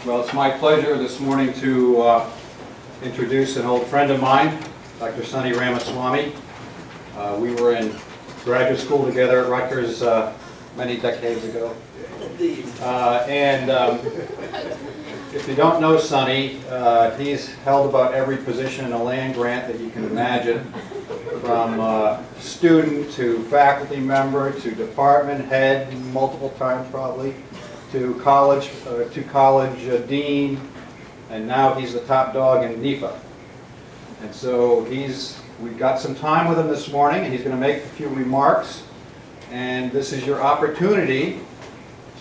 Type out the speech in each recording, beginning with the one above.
Well, it's my pleasure this morning to introduce an old friend of mine, Dr. Sonny Ramaswamy. We were in graduate school together at Rutgers many decades ago. If you don't know Sonny, he's held about every position in a land grant that you can imagine, from student to faculty member to department head, multiple times probably, to college dean, and now he's the top dog in NIFA. And so we've got some time with him this morning, and he's going to make a few remarks. And this is your opportunity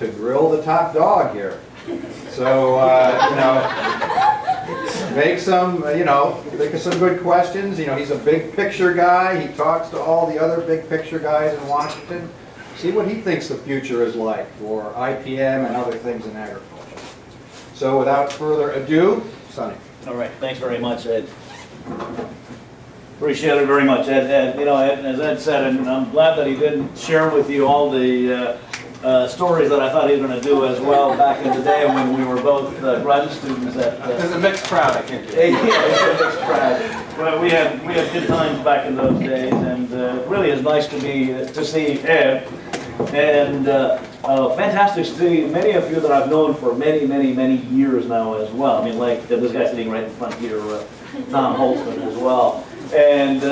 to grill the top dog here. So, make some, think of some good questions. He's a big picture guy. He talks to all the other big picture guys in Washington. See what he thinks the future is like for IPM and other things in agriculture. So without further ado, Sonny. All right, thanks very much, Ed. Appreciate it very much, Ed. Ed, as Ed said, and I'm glad that he didn't share with you all the stories that I thought he was going to do as well back in the day when we were both graduate students at... There's a mixed crowd, I can't do it. Yeah, it's a mixed crowd. Well, we had good times back in those days, and it really is nice to see Ed. And fantastic to see many of you that I've known for many, many, many years now as well. I mean, like this guy sitting right in front here, Tom Holtzman as well. And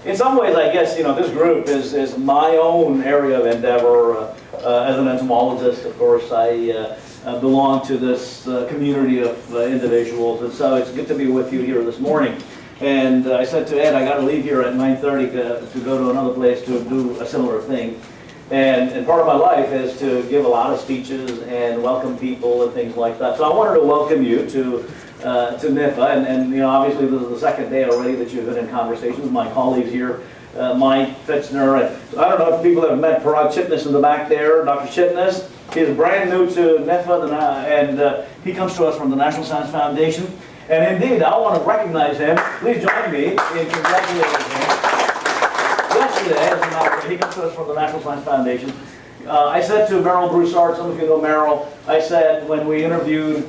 in some ways, I guess, this group is my own area of endeavor. As an entomologist, of course, I belong to this community of individuals. And so it's good to be with you here this morning. And I said to Ed, I got to leave here at 9:30 to go to another place to do a similar thing. And part of my life is to give a lot of speeches and welcome people and things like that. So I wanted to welcome you to NIFA, and obviously this is the second day already that you've been in conversation with my colleagues here, Mike Fitzner. And I don't know if people have met Parag Chitnis in the back there, Dr. Chitnis. He's brand new to NIFA, and he comes to us from the National Science Foundation. And indeed, I want to recognize him. Please join me in congratulating him. Yesterday, as a matter of fact, he comes to us from the National Science Foundation. I said to Merrill Broussard, some of you know Merrill, I said when we interviewed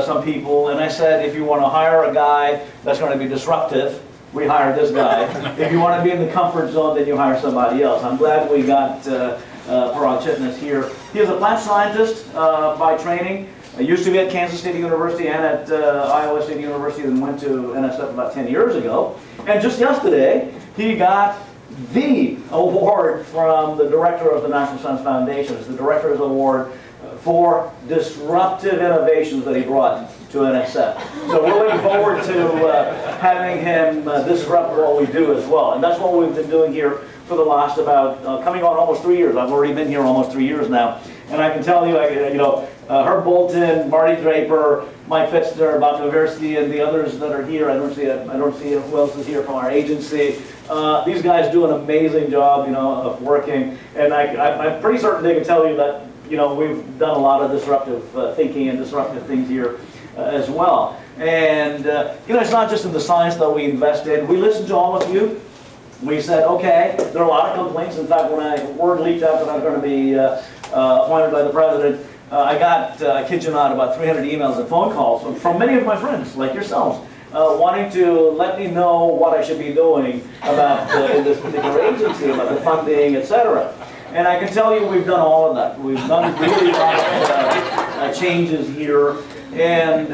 some people, and I said if you want to hire a guy that's going to be disruptive, we hire this guy. If you want to be in the comfort zone, then you hire somebody else. I'm glad we got Parag Chitnis here. He is a plant scientist by training. I used to be at Kansas State University and at Iowa State University, and went to NSF about 10 years ago. And just yesterday, he got the award from the director of the National Science Foundation. It's the Director's Award for disruptive innovations that he brought to NSF. So we're looking forward to having him disrupt what we do as well. And that's what we've been doing here for the last about, coming on almost 3 years. I've already been here almost 3 years now. And I can tell you, Herb Bolton, Marty Draper, Mike Fitzner, Bob University, and the others that are here. I don't see who else is here from our agency. These guys do an amazing job, of working. And I'm pretty certain they can tell you that, we've done a lot of disruptive thinking and disruptive things here as well. And it's not just in the science that we invest in. We listen to all of you. We said, okay, there are a lot of complaints. In fact, when word leaked out that I was going to be appointed by the president, I got, I kid you not, about 300 emails and phone calls from many of my friends, like yourselves, wanting to let me know what I should be doing about in this particular agency, about the funding, etc. And I can tell you we've done all of that. We've done really a lot of changes here. And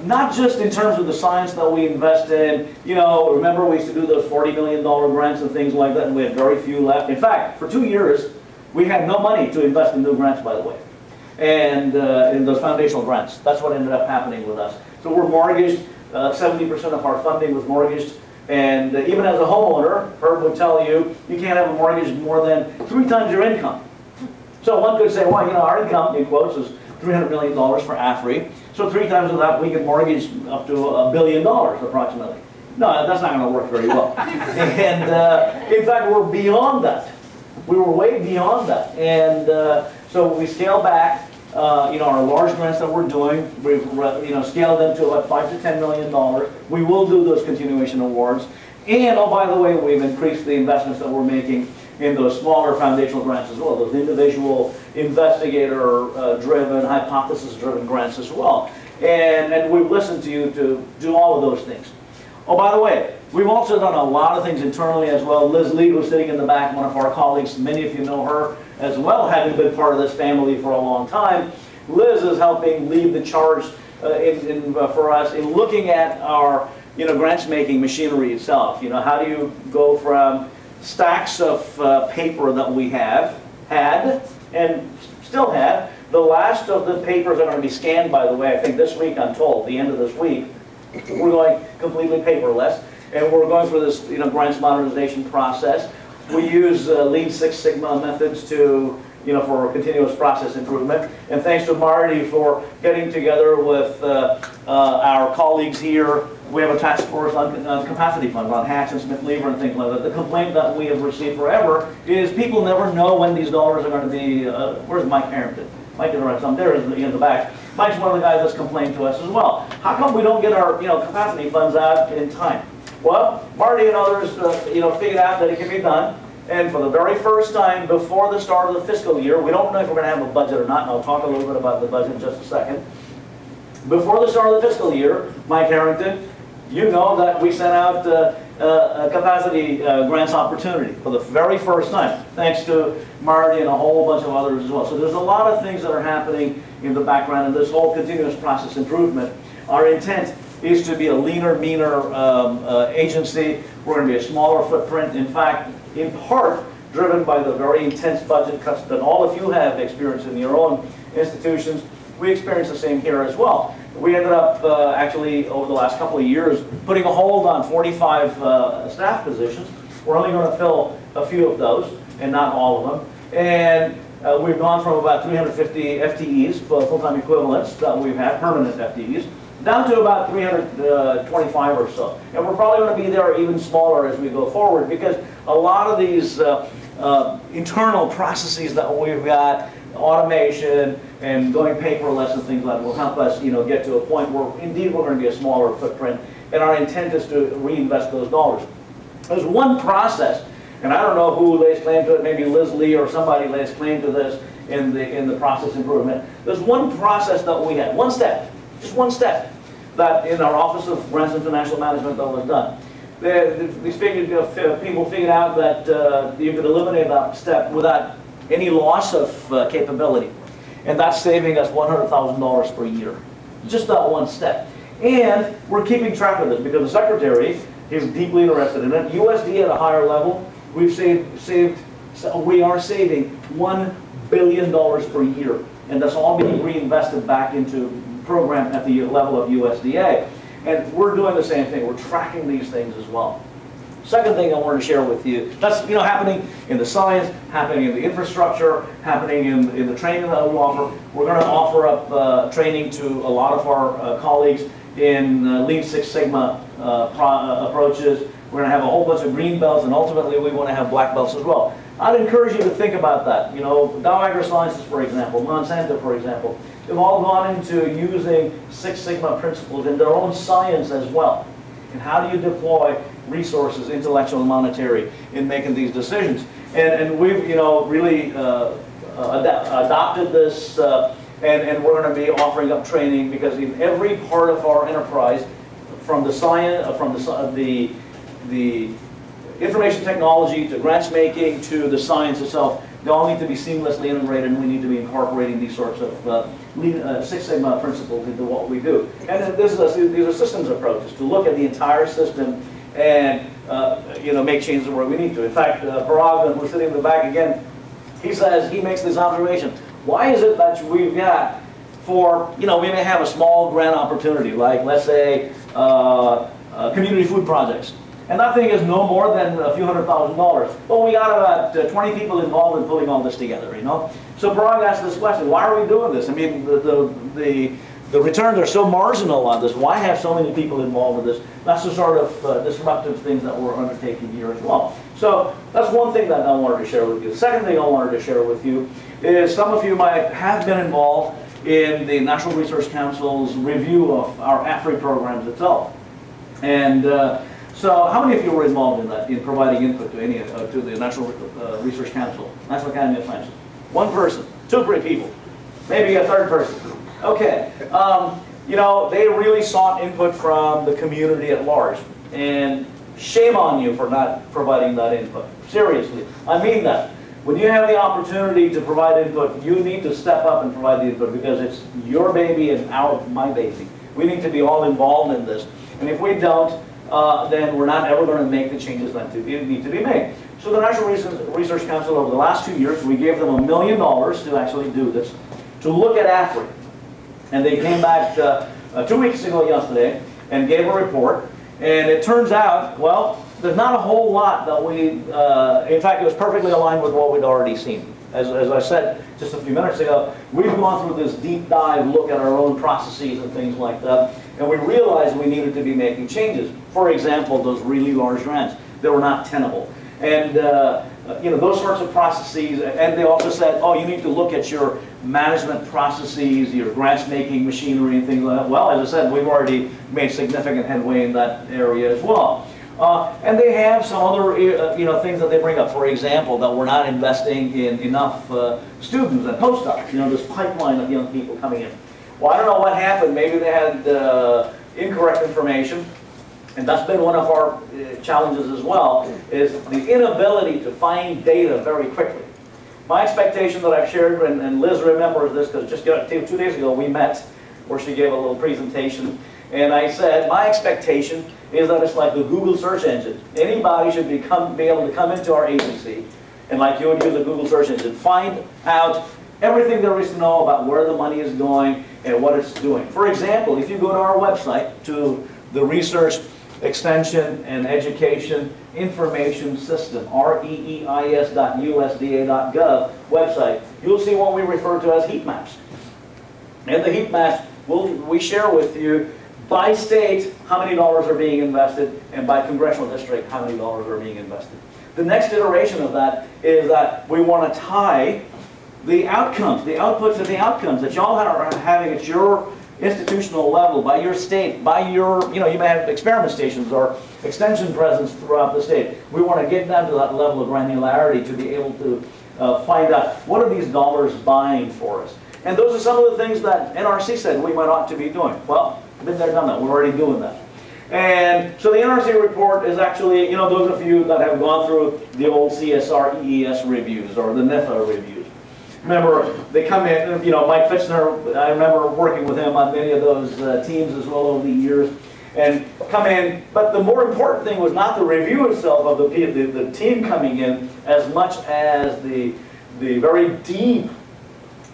not just in terms of the science that we invest in. Remember we used to do those $40 million grants and things like that, and we had very few left. In fact, for 2 years, we had no money to invest in new grants, by the way, and in those foundational grants. That's what ended up happening with us. So we're mortgaged. 70% of our funding was mortgaged. And even as a homeowner, Herb would tell you, you can't have a mortgage more than 3 times your income. So one could say, well, our income, in quotes, is $300 million for AFRI. So 3 times of that, we could mortgage up to $1 billion, approximately. No, that's not going to work very well. And in fact, we're beyond that. We were way beyond that. And so we scaled back. Our large grants that we're doing, we've scaled them to about $5 to $10 million. We will do those continuation awards. And, oh, by the way, we've increased the investments that we're making in those smaller foundational grants as well, those individual investigator-driven, hypothesis-driven grants as well. And we've listened to you to do all of those things. Oh, by the way, we've also done a lot of things internally as well. Liz Lee, who's sitting in the back, one of our colleagues, many of you know her as well, having been part of this family for a long time. Liz is helping lead the charge for us in looking at our grants-making machinery itself. How do you go from stacks of paper that we had and still have. The last of the papers are going to be scanned, by the way, I think this week, I'm told, the end of this week. We're going completely paperless, and we're going through this grants modernization process. We use Lean Six Sigma methods to for continuous process improvement. And thanks to Marty for getting together with our colleagues here. We have a task force on capacity funds, on Hatch and Smith Lever and things like that. The complaint that we have received forever is people never know when these dollars are going to be, where's Mike Harrington? Mike is right, there in the back. Mike's one of the guys that's complained to us as well. How come we don't get our capacity funds out in time? Well, Marty and others figured out that it can be done. And for the very first time before the start of the fiscal year, we don't know if we're going to have a budget or not, and I'll talk a little bit about the budget in just a second. Before the start of the fiscal year, Mike Harrington, you know that we sent out a capacity grants opportunity for the very first time, thanks to Marty and a whole bunch of others as well. So there's a lot of things that are happening in the background in this whole continuous process improvement. Our intent is to be a leaner, meaner agency. We're going to be a smaller footprint. In fact, in part driven by the very intense budget cuts that all of you have experienced in your own institutions. We experienced the same here as well. We ended up actually over the last couple of years putting a hold on 45 staff positions. We're only going to fill a few of those and not all of them. And we've gone from about 350 FTEs, full-time equivalents that we've had, permanent FTEs, down to about 325 or so. And we're probably going to be there even smaller as we go forward, because a lot of these internal processes that we've got, automation and going paperless and things like that, will help us get to a point where indeed we're going to be a smaller footprint, and our intent is to reinvest those dollars. There's one process, and I don't know who lays claim to it, maybe Liz Lee or somebody lays claim to this in the process improvement. There's one process that we had, one step, just one step, that in our Office of Grants and Financial Management that was done. These people figured out that you could eliminate that step without any loss of capability. And that's saving us $100,000 per year. Just that one step. And we're keeping track of this because the Secretary is deeply interested in it. USD at a higher level, we are saving $1 billion per year. And that's all being reinvested back into program at the level of USDA. And we're doing the same thing. We're tracking these things as well. Second thing I wanted to share with you, that's happening in the science, happening in the infrastructure, happening in the training that we offer. We're going to offer up training to a lot of our colleagues in Lean Six Sigma approaches. We're going to have a whole bunch of green belts, and ultimately we want to have black belts as well. I'd encourage you to think about that. Dow AgroSciences, for example, Monsanto, for example, they've all gone into using Six Sigma principles in their own science as well. And how do you deploy resources, intellectual and monetary, in making these decisions? And we've really adopted this, and we're going to be offering up training, because in every part of our enterprise, from the science, from the information technology to grants making to the science itself, they all need to be seamlessly integrated, and we need to be incorporating these sorts of Six Sigma principles into what we do. And these are systems approaches to look at the entire system and make changes where we need to. In fact, Parag, who's sitting in the back again, he makes this observation: why is it that we've got we may have a small grant opportunity, like let's say community food projects. And that thing is no more than a few $100,000. But we got about 20 people involved in pulling all this together, So Parag asked this question: why are we doing this? I mean, the returns are so marginal on this. Why have so many people involved with this? That's the sort of disruptive things that we're undertaking here as well. So that's one thing that I wanted to share with you. The second thing I wanted to share with you is some of you might have been involved in the Natural Resource Council's review of our AFRI programs itself. And So how many of you were involved in that, in providing input to any, to the National Research Council, National Academy of Sciences? One person, two, three people, maybe a third person. Okay, you know, they really sought input from the community at large. And shame on you for not providing that input. Seriously, I mean that. When you have the opportunity to provide input, you need to step up and provide the input because it's your baby and my baby. We need to be all involved in this. And if we don't, then we're not ever going to make the changes that need to be made. So the National Research Council, over the last 2 years, we gave them $1 million to actually do this, to look at Africa. And they came back 2 weeks ago yesterday and gave a report. And it turns out, well, there's not a whole lot that we, in fact, it was perfectly aligned with what we'd already seen. As I said just a few minutes ago, we've gone through this deep dive look at our own processes and things like that, and we realized we needed to be making changes. For example, those really large grants, they were not tenable. And you know, those sorts of processes, and they also said, oh, you need to look at your management processes, your grants making machinery and things like that. Well, as I said, we've already made significant headway in that area as well. And they have some other you know, things that they bring up. For example, that we're not investing in enough students and postdocs, you know, this pipeline of young people coming in. Well, I don't know what happened. Maybe they had incorrect information. And that's been one of our challenges as well, is the inability to find data very quickly. My expectation that I've shared, and Liz remembers this because just 2 days ago we met where she gave a little presentation. And I said, my expectation is that it's like the Google search engine. Anybody should be able to come into our agency, and like you would use the Google search engine, find out everything there is to know about where the money is going and what it's doing. For example, if you go to our website, to the Research Extension and Education Information System, reeis.usda.gov website, you'll see what we refer to as heat maps. And the heat maps, we share with you by state how many dollars are being invested, and by congressional district how many dollars are being invested. The next iteration of that is that we want to tie the outcomes, the outputs and the outcomes that y'all are having at your institutional level, by your state, by your, you know, you may have experiment stations or extension presence throughout the state. We want to get down to that level of granularity to be able to find out what are these dollars buying for us. And those are some of the things that NRC said we might ought to be doing. Well, been there, done that. We're already doing that. And so the NRC report is actually, you know, those of you that have gone through the old CSR EES reviews or the NIFA reviews. Remember, they come in, you know, Mike Fitzner, I remember working with him on many of those teams as well over the years, and come in, but the more important thing was not the review itself of the team coming in as much as the very deep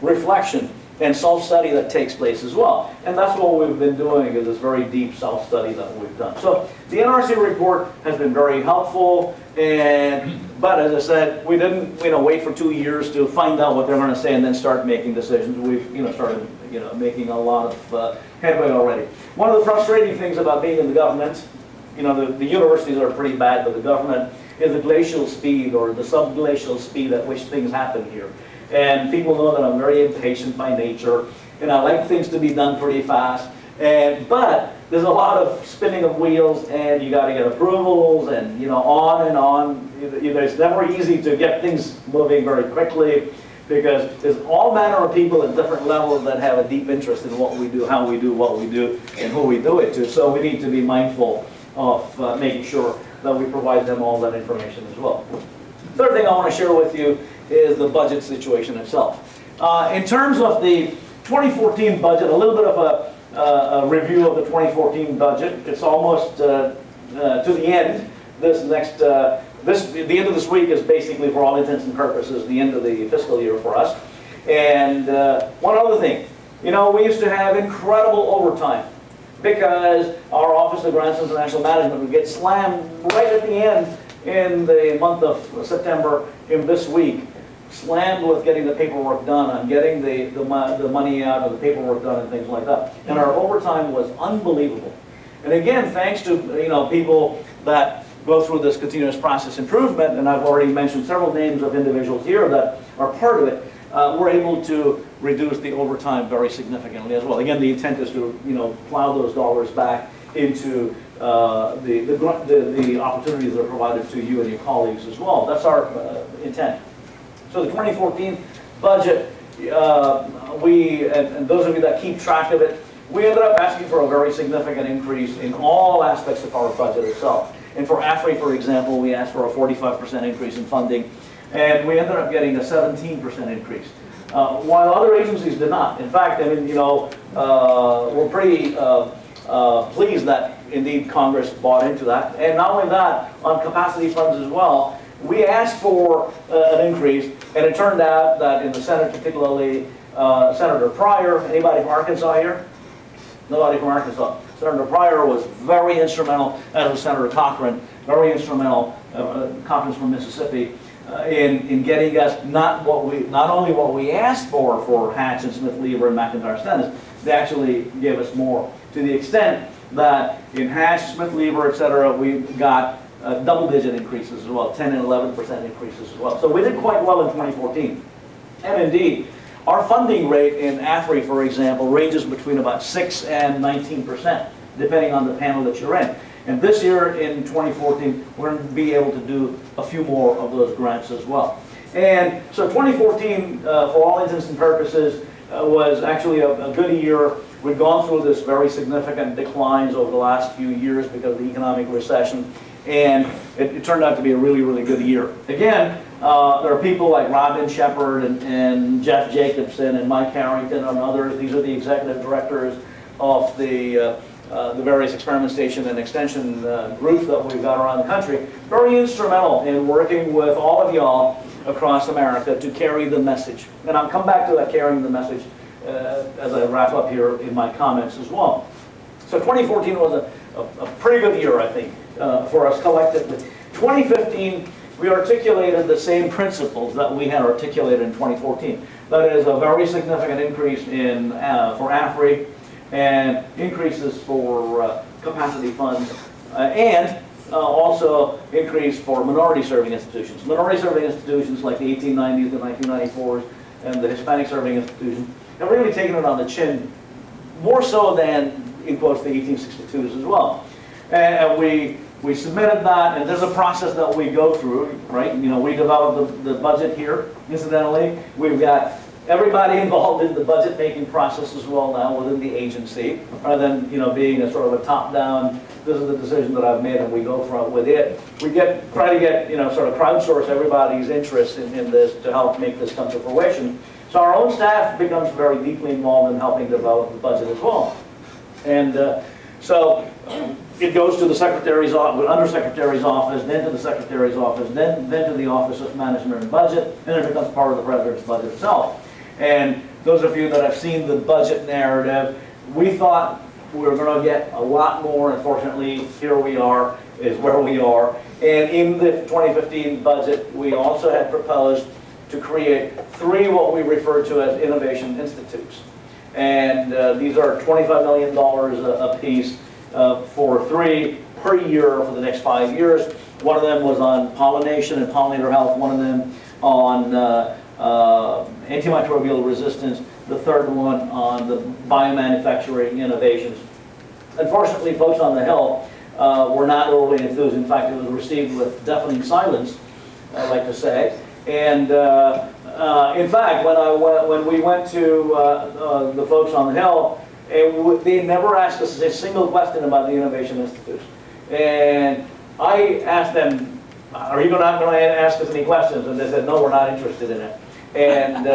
reflection and self-study that takes place as well. And that's what we've been doing, is this very deep self-study that we've done. So the NRC report has been very helpful, but as I said, we didn't wait for 2 years to find out what they're going to say and then start making decisions. We've started making a lot of headway already. One of the frustrating things about being in the government, the universities are pretty bad, but the government is the glacial speed or the subglacial speed at which things happen here. And people know that I'm very impatient by nature, and I like things to be done pretty fast. But there's a lot of spinning of wheels, and you got to get approvals, and on and on. It's never easy to get things moving very quickly, because there's all manner of people at different levels that have a deep interest in what we do, how we do what we do, and who we do it to. So we need to be mindful of making sure that we provide them all that information as well. Third thing I want to share with you is the budget situation itself. In terms of the 2014 budget, a little bit of a review of the 2014 budget. It's almost to the end. The end of this week is basically, for all intents and purposes, the end of the fiscal year for us. And one other thing, we used to have incredible overtime because our Office of Grants and International Management would get slammed right at the end in the month of September in this week, slammed with getting the paperwork done and getting the money out of the paperwork done and things like that. And our overtime was unbelievable. And again, thanks to people that go through this continuous process improvement, and I've already mentioned several names of individuals here that are part of it, we're able to reduce the overtime very significantly as well. Again, the intent is to plow those dollars back into the opportunities that are provided to you and your colleagues as well. That's our intent. So the 2014 budget, and those of you that keep track of it, we ended up asking for a very significant increase in all aspects of our budget itself. And for AFRI, for example, we asked for a 45% increase in funding, and we ended up getting a 17% increase, while other agencies did not. In fact, I mean, we're pretty pleased that indeed Congress bought into that. And not only that, on capacity funds as well, we asked for an increase, and it turned out that in the Senate, particularly Senator Pryor, anybody from Arkansas here? Nobody from Arkansas. Senator Pryor was very instrumental, as was Senator Cochran, very instrumental, Cochran's from Mississippi, in getting us not only what we asked for Hatch and Smith Lever and McIntyre Stennis, they actually gave us more, to the extent that in Hatch, Smith Lever, etc., we got double-digit increases as well, 10 and 11% increases as well. So we did quite well in 2014. And indeed, our funding rate in AFRI, for example, ranges between about 6 and 19%, depending on the panel that you're in. And this year, in 2014, we're going to be able to do a few more of those grants as well. And so 2014, for all intents and purposes, was actually a good year. We've gone through this very significant declines over the last few years because of the economic recession, and it turned out to be a really, really good year. Again, there are people like Robin Shepard and Jeff Jacobson and Mike Harrington and others. These are the executive directors of the various experiment station and extension groups that we've got around the country. Very instrumental in working with all of y'all across America to carry the message. And I'll come back to that carrying the message as I wrap up here in my comments as well. So 2014 was a pretty good year, I think, for us collectively. 2015, we articulated the same principles that we had articulated in 2014. That is a very significant increase for AFRI and increases for capacity funds and also increase for minority-serving institutions. Minority-serving institutions like the 1890s, the 1994s, and the Hispanic-serving institutions have really taken it on the chin, more so than, in quotes, the 1862s as well. And we submitted that, and there's a process that we go through, right? We developed the budget here, incidentally. We've got everybody involved in the budget making process as well now within the agency, rather than being a sort of a top-down, this is the decision that I've made and we go from with it. We try to get, sort of crowdsource everybody's interest in this to help make this come to fruition. So our own staff becomes very deeply involved in helping develop the budget as well. And so it goes to the Secretary's office, Undersecretary's office, then to the Secretary's office, then to the Office of Management and Budget, and it becomes part of the President's budget itself. And those of you that have seen the budget narrative, we thought we were going to get a lot more. Unfortunately, here we are, is where we are. And in the 2015 budget, we also had proposed to create 3 what we refer to as innovation institutes. And these are $25 million a piece for 3 per year for the next 5 years. One of them was on pollination and pollinator health, one of them on antimicrobial resistance, the third one on the biomanufacturing innovations. Unfortunately, folks on the Hill were not overly enthused. In fact, it was received with deafening silence, I like to say. And in fact, when we went to the folks on the Hill, they never asked us a single question about the Innovation Institute. And I asked them, are you not going to ask us any questions? And they said, no, we're not interested in it. And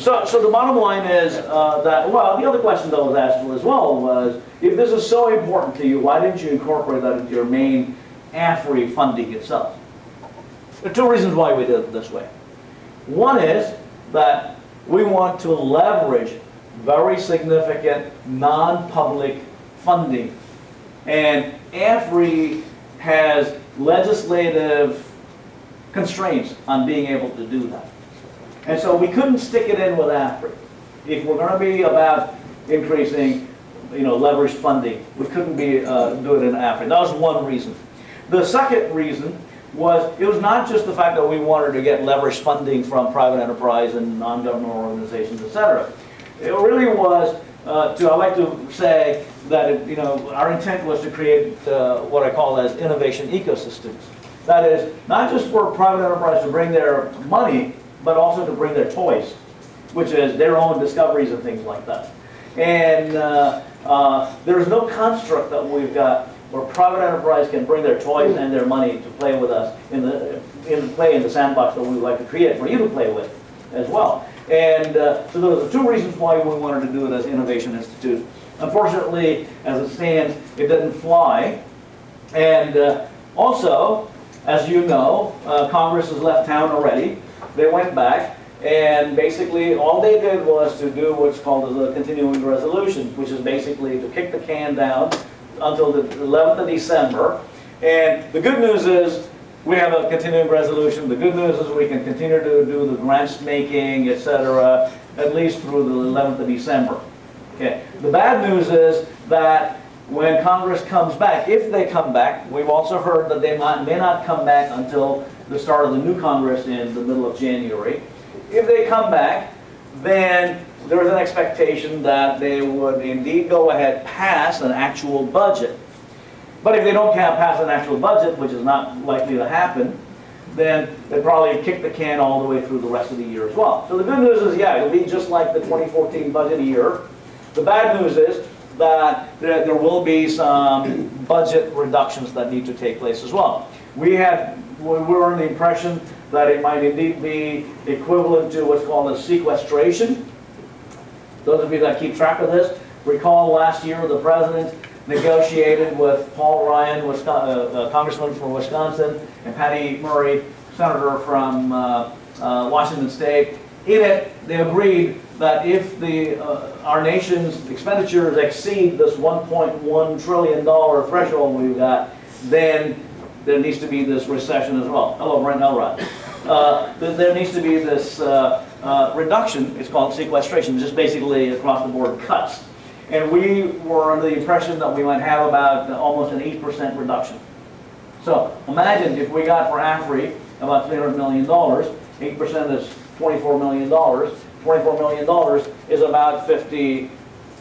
so the bottom line is that, well, the other question that was asked as well was, if this is so important to you, why didn't you incorporate that into your main AFRI funding itself? There are 2 reasons why we did it this way. One is that we want to leverage very significant non-public funding. And AFRI has legislative constraints on being able to do that. And so we couldn't stick it in with AFRI. If we're going to be about increasing, leveraged funding, we couldn't do it in AFRI. That was one reason. The second reason was, it was not just the fact that we wanted to get leveraged funding from private enterprise and non-governmental organizations, etc. It really was I like to say that our intent was to create what I call as innovation ecosystems. That is, not just for private enterprise to bring their money, but also to bring their toys, which is their own discoveries and things like that. And there's no construct that we've got where private enterprise can bring their toys and their money to play with us play in the sandbox that we would like to create for you to play with as well. And so those are two reasons why we wanted to do it as Innovation Institute. Unfortunately, as it stands, it didn't fly. And also, as you know, Congress has left town already. They went back, and basically all they did was to do what's called the continuing resolution, which is basically to kick the can down until the 11th of December. And the good news is we have a continuing resolution. The good news is we can continue to do the grants making, etc., at least through the 11th of December. Okay. The bad news is that when Congress comes back, if they come back, we've also heard that they may not come back until the start of the new Congress in the middle of January. If they come back, then there is an expectation that they would indeed go ahead pass an actual budget. But if they don't pass an actual budget, which is not likely to happen, then they probably kick the can all the way through the rest of the year as well. So the good news is, yeah, it'll be just like the 2014 budget year. The bad news is that there will be some budget reductions that need to take place as well. We were under the impression that it might indeed be equivalent to what's called a sequestration. Those of you that keep track of this, recall last year the president negotiated with Paul Ryan, congressman from Wisconsin, and Patty Murray, senator from Washington State. In it, they agreed that if our nation's expenditures exceed this $1.1 trillion threshold we've got, then there needs to be this recession as well. Hello, Brent Elrod. There needs to be this reduction. It's called sequestration, just basically across the board cuts. And we were under the impression that we might have about almost an 8% reduction. So imagine if we got for AFRI about $300 million, 8% is $24 million. $24 million is about 50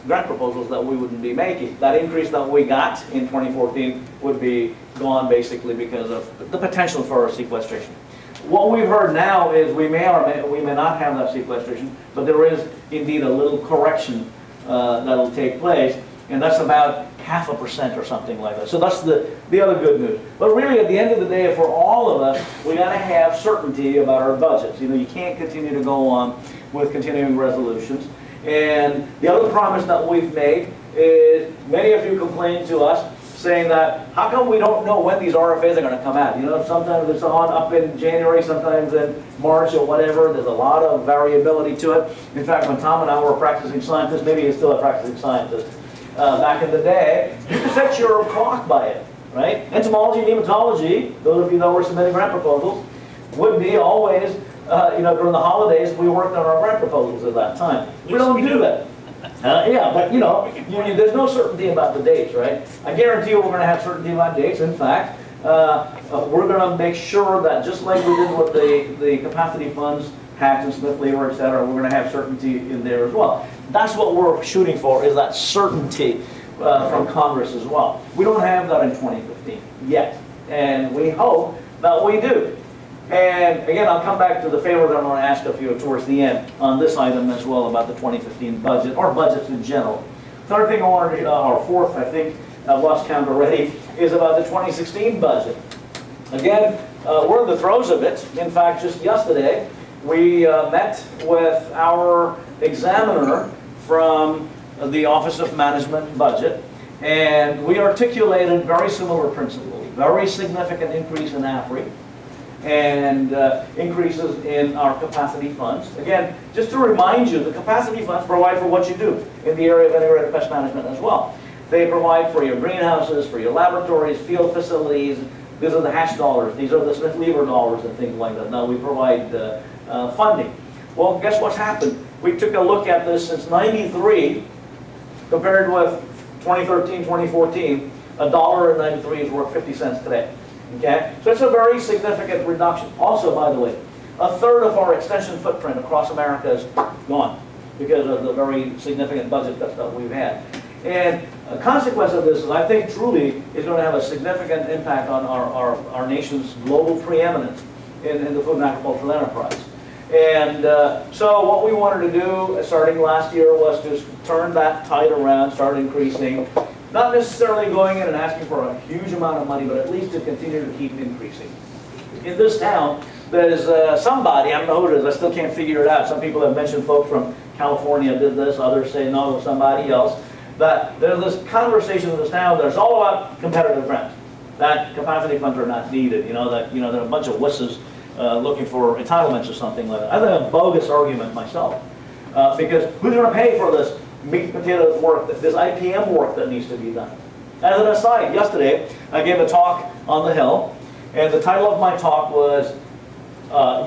grant proposals that we wouldn't be making. That increase that we got in 2014 would be gone basically because of the potential for sequestration. What we've heard now is we may not have that sequestration, but there is indeed a little correction that'll take place, and that's about 0.5% or something like that. So that's the other good news. But really, at the end of the day, for all of us, we got to have certainty about our budgets. You can't continue to go on with continuing resolutions. And the other promise that we've made is many of you complained to us saying that, how come we don't know when these RFAs are going to come out? Sometimes it's on up in January, sometimes in March or whatever. There's a lot of variability to it. In fact, when Tom and I were practicing scientists, maybe he's still a practicing scientist, back in the day, you could set your clock by it, right? Entomology, nematology, those of you that were submitting grant proposals, would be always, during the holidays, we worked on our grant proposals at that time. We don't do that. Yeah, but there's no certainty about the dates, right? I guarantee you we're going to have certainty about dates. In fact, we're going to make sure that just like we did with the capacity funds, Hatch and Smith Lever, et cetera, we're going to have certainty in there as well. That's what we're shooting for, is that certainty from Congress as well. We don't have that in 2015 yet, and we hope that we do. And again, I'll come back to the favor that I'm going to ask of you towards the end on this item as well about the 2015 budget, or budgets in general. Third thing I wanted to, or fourth, I think, I've lost count already, is about the 2016 budget. Again, we're in the throes of it. In fact, just yesterday, we met with our examiner from the Office of Management Budget, and we articulated very similar principles. Very significant increase in AFRI, and increases in our capacity funds. Again, just to remind you, the capacity funds provide for what you do in the area of integrated pest management as well. They provide for your greenhouses, for your laboratories, field facilities. These are the Hatch dollars. These are the Smith Lever dollars and things like that. Now we provide funding. Well, guess what's happened? We took a look at this since '93, compared with 2013, 2014. $1 in '93 is worth 50 cents today. Okay? So it's a very significant reduction. Also, by the way, a third of our extension footprint across America is gone. because of the very significant budget that we've had. And a consequence of this is, I think, truly is going to have a significant impact on our nation's global preeminence in the food and agricultural enterprise. And so what we wanted to do, starting last year, was to turn that tide around, start increasing, not necessarily going in and asking for a huge amount of money, but at least to continue to keep increasing. In this town, there's somebody, I don't know who it is, I still can't figure it out. Some people have mentioned folks from California did this, others say no, it was somebody else. But there's this conversation in this town that's all about competitive rent. That capacity funds are not needed, there are a bunch of wusses looking for entitlements or something like that. I think a bogus argument myself. Because who's going to pay for this meat and potatoes work, this IPM work that needs to be done? As an aside, yesterday I gave a talk on the Hill, and the title of my talk was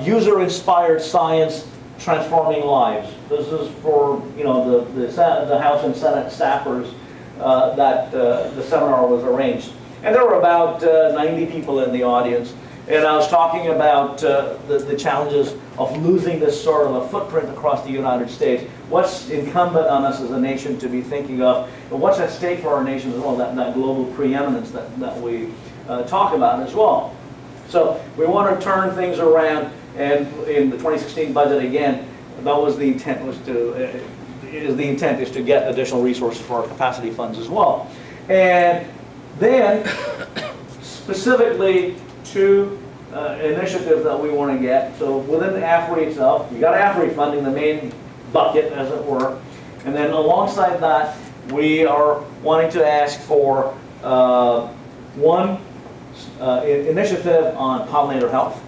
User-Inspired Science Transforming Lives. This is for the House and Senate staffers that the seminar was arranged. And there were about 90 people in the audience. And I was talking about the challenges of losing this sort of a footprint across the United States. What's incumbent on us as a nation to be thinking of, and what's at stake for our nation as well, that global preeminence that we talk about as well. So we want to turn things around, and in the 2016 budget again, that was the intent, is to get additional resources for our capacity funds as well. And then specifically two initiatives that we want to get. So within the AFRI itself, you got AFRI funding, the main bucket, as it were. And then alongside that, we are wanting to ask for one initiative on pollinator health,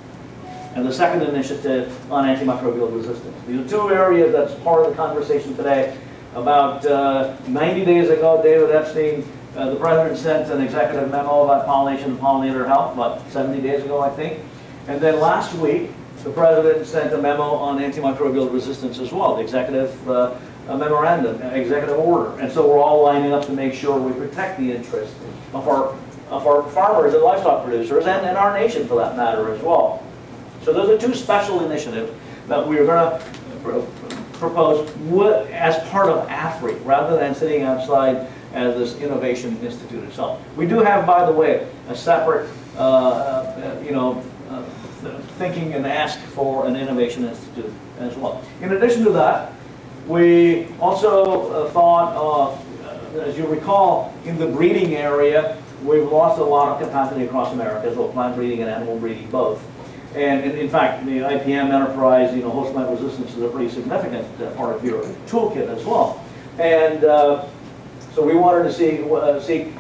and the second initiative on antimicrobial resistance. These are two areas that's part of the conversation today. About 90 days ago, David Epstein, the President, sent an executive memo about pollination and pollinator health, about 70 days ago, I think. And then last week, the President sent a memo on antimicrobial resistance as well, the executive memorandum, executive order. And so we're all lining up to make sure we protect the interests of our farmers and livestock producers, and our nation for that matter as well. So those are two special initiatives that we are going to propose as part of AFRI, rather than sitting outside as this Innovation Institute itself. We do have, by the way, a separate, thinking and ask for an Innovation Institute as well. In addition to that, we also thought of, as you recall, in the breeding area, we've lost a lot of capacity across America, so plant breeding and animal breeding both. And in fact, the IPM enterprise, host plant resistance is a pretty significant part of your toolkit as well. And so we wanted to seek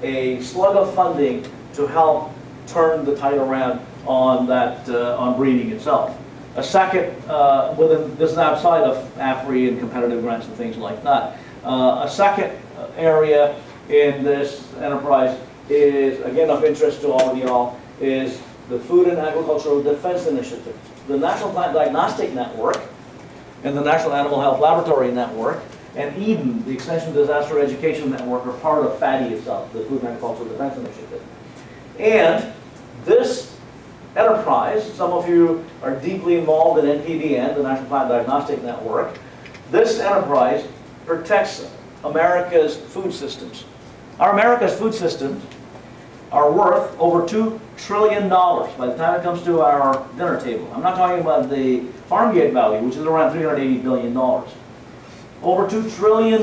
a slug of funding to help turn the tide around on that on breeding itself. A second, this is outside of AFRI and competitive grants and things like that. A second area in this enterprise is, again, of interest to all of y'all, is the Food and Agricultural Defense Initiative. The National Plant Diagnostic Network and the National Animal Health Laboratory Network and EDEN, the Extension Disaster Education Network, are part of FADI itself, the Food and Agricultural Defense Initiative. And this enterprise, some of you are deeply involved in NPDN, the National Plant Diagnostic Network. This enterprise protects America's food systems. Our America's food systems are worth over $2 trillion by the time it comes to our dinner table. I'm not talking about the farm gate value, which is around $380 billion. Over $2 trillion.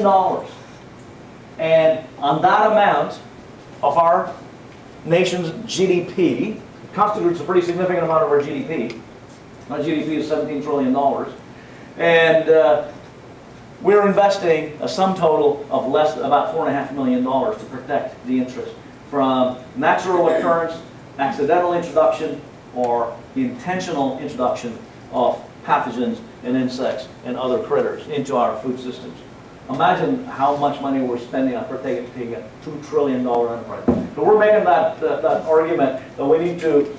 And on that amount of our nation's GDP, constitutes a pretty significant amount of our GDP. Our GDP is $17 trillion. And we're investing a sum total of about $4.5 million to protect the interest from natural occurrence, accidental introduction, or intentional introduction of pathogens and insects and other critters into our food systems. Imagine how much money we're spending on protecting a $2 trillion enterprise. So we're making that argument that we need to